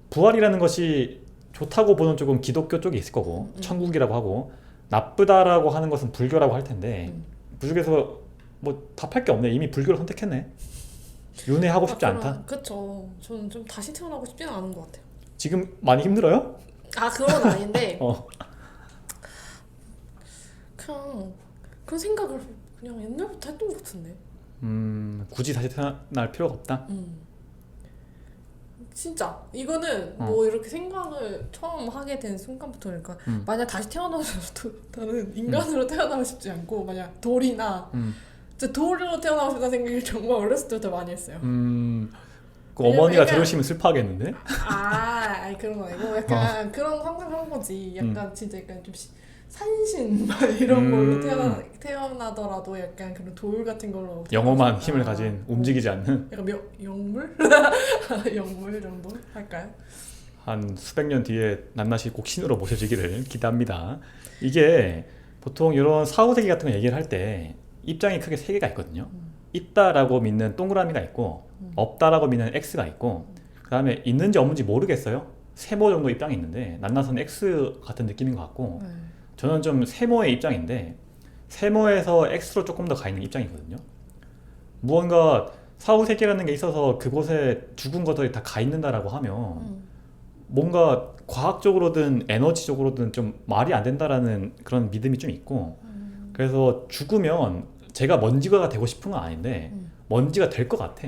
Speaker 1: 부활이라는 것이 좋다고 보는 쪽은 기독교 쪽에 있을 거고 천국이라고 하고 나쁘다라고 하는 것은 불교라고 할 텐데 그 중에서 뭐 답할 게 없네. 이미 불교를 선택했네. 윤회하고 싶지 않다.
Speaker 2: 그쵸. 저는 좀 다시 태어나고 싶지는 않은 것 같아요.
Speaker 1: 지금 많이 힘들어요?
Speaker 2: 그건 아닌데 그냥 그런 생각을 그냥 옛날부터 했던 것 같은데.
Speaker 1: 굳이 다시 태어날 필요가 없다.
Speaker 2: 진짜 이거는 뭐 이렇게 생각을 처음 하게 된 순간부터 그러니까 만약 다시 태어나도 나는 인간으로 태어나고 싶지 않고 만약 돌이나 진짜 돌로 태어나고 싶다는 생각을 정말 어렸을 때부터 많이 했어요.
Speaker 1: 그 어머니가 들으시면 슬퍼하겠는데?
Speaker 2: 아니 그런 거 아니고 약간 그런 상상한 거지. 약간 진짜 약간 좀 산신 막 이런 걸로 태어나더라도 약간 그런 돌 같은 걸로
Speaker 1: 영험한
Speaker 2: 태어나서-
Speaker 1: 힘을 가진 움직이지 않는
Speaker 2: 약간 영물? 영물 정도 할까요?
Speaker 1: 한 수백 년 뒤에 낱낱이 꼭 신으로 모셔지기를 기대합니다. 이게 보통 이런 사후세계 같은 거 얘기를 할 때 입장이 크게 세 개가 있거든요. 있다라고 믿는 동그라미가 있고 없다라고 믿는 X가 있고 그 다음에 있는지 없는지 모르겠어요. 세모 정도 입장이 있는데 낱낱은 X 같은 느낌인 것 같고 저는 좀 세모의 입장인데 세모에서 X로 조금 더 가 있는 입장이거든요. 무언가 사후세계라는 게 있어서 그곳에 죽은 것들이 다 가 있는다라고 하면 뭔가 과학적으로든 에너지적으로든 좀 말이 안 된다라는 그런 믿음이 좀 있고 그래서 죽으면 제가 먼지가 되고 싶은 건 아닌데 먼지가 될 것 같아.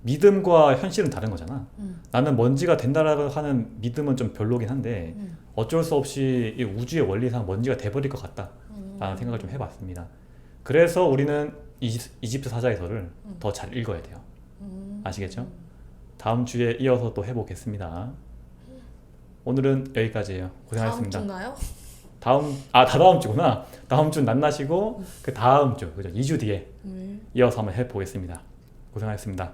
Speaker 1: 믿음과 현실은 다른 거잖아. 나는 먼지가 된다라고 하는 믿음은 좀 별로긴 한데 어쩔 수 없이 이 우주의 원리상 먼지가 돼버릴 것 같다라는 생각을 좀 해봤습니다. 그래서 우리는 이집트 사자에서를 더 잘 읽어야 돼요. 아시겠죠? 다음 주에 이어서 또 해보겠습니다. 오늘은 여기까지예요. 고생하셨습니다.
Speaker 2: 다음 주나요?
Speaker 1: 다다음 주구나. 다음 주는 낱낱이고 그 다음 주, 그죠? 2주 뒤에 이어서 한번 해보겠습니다. 고생하셨습니다.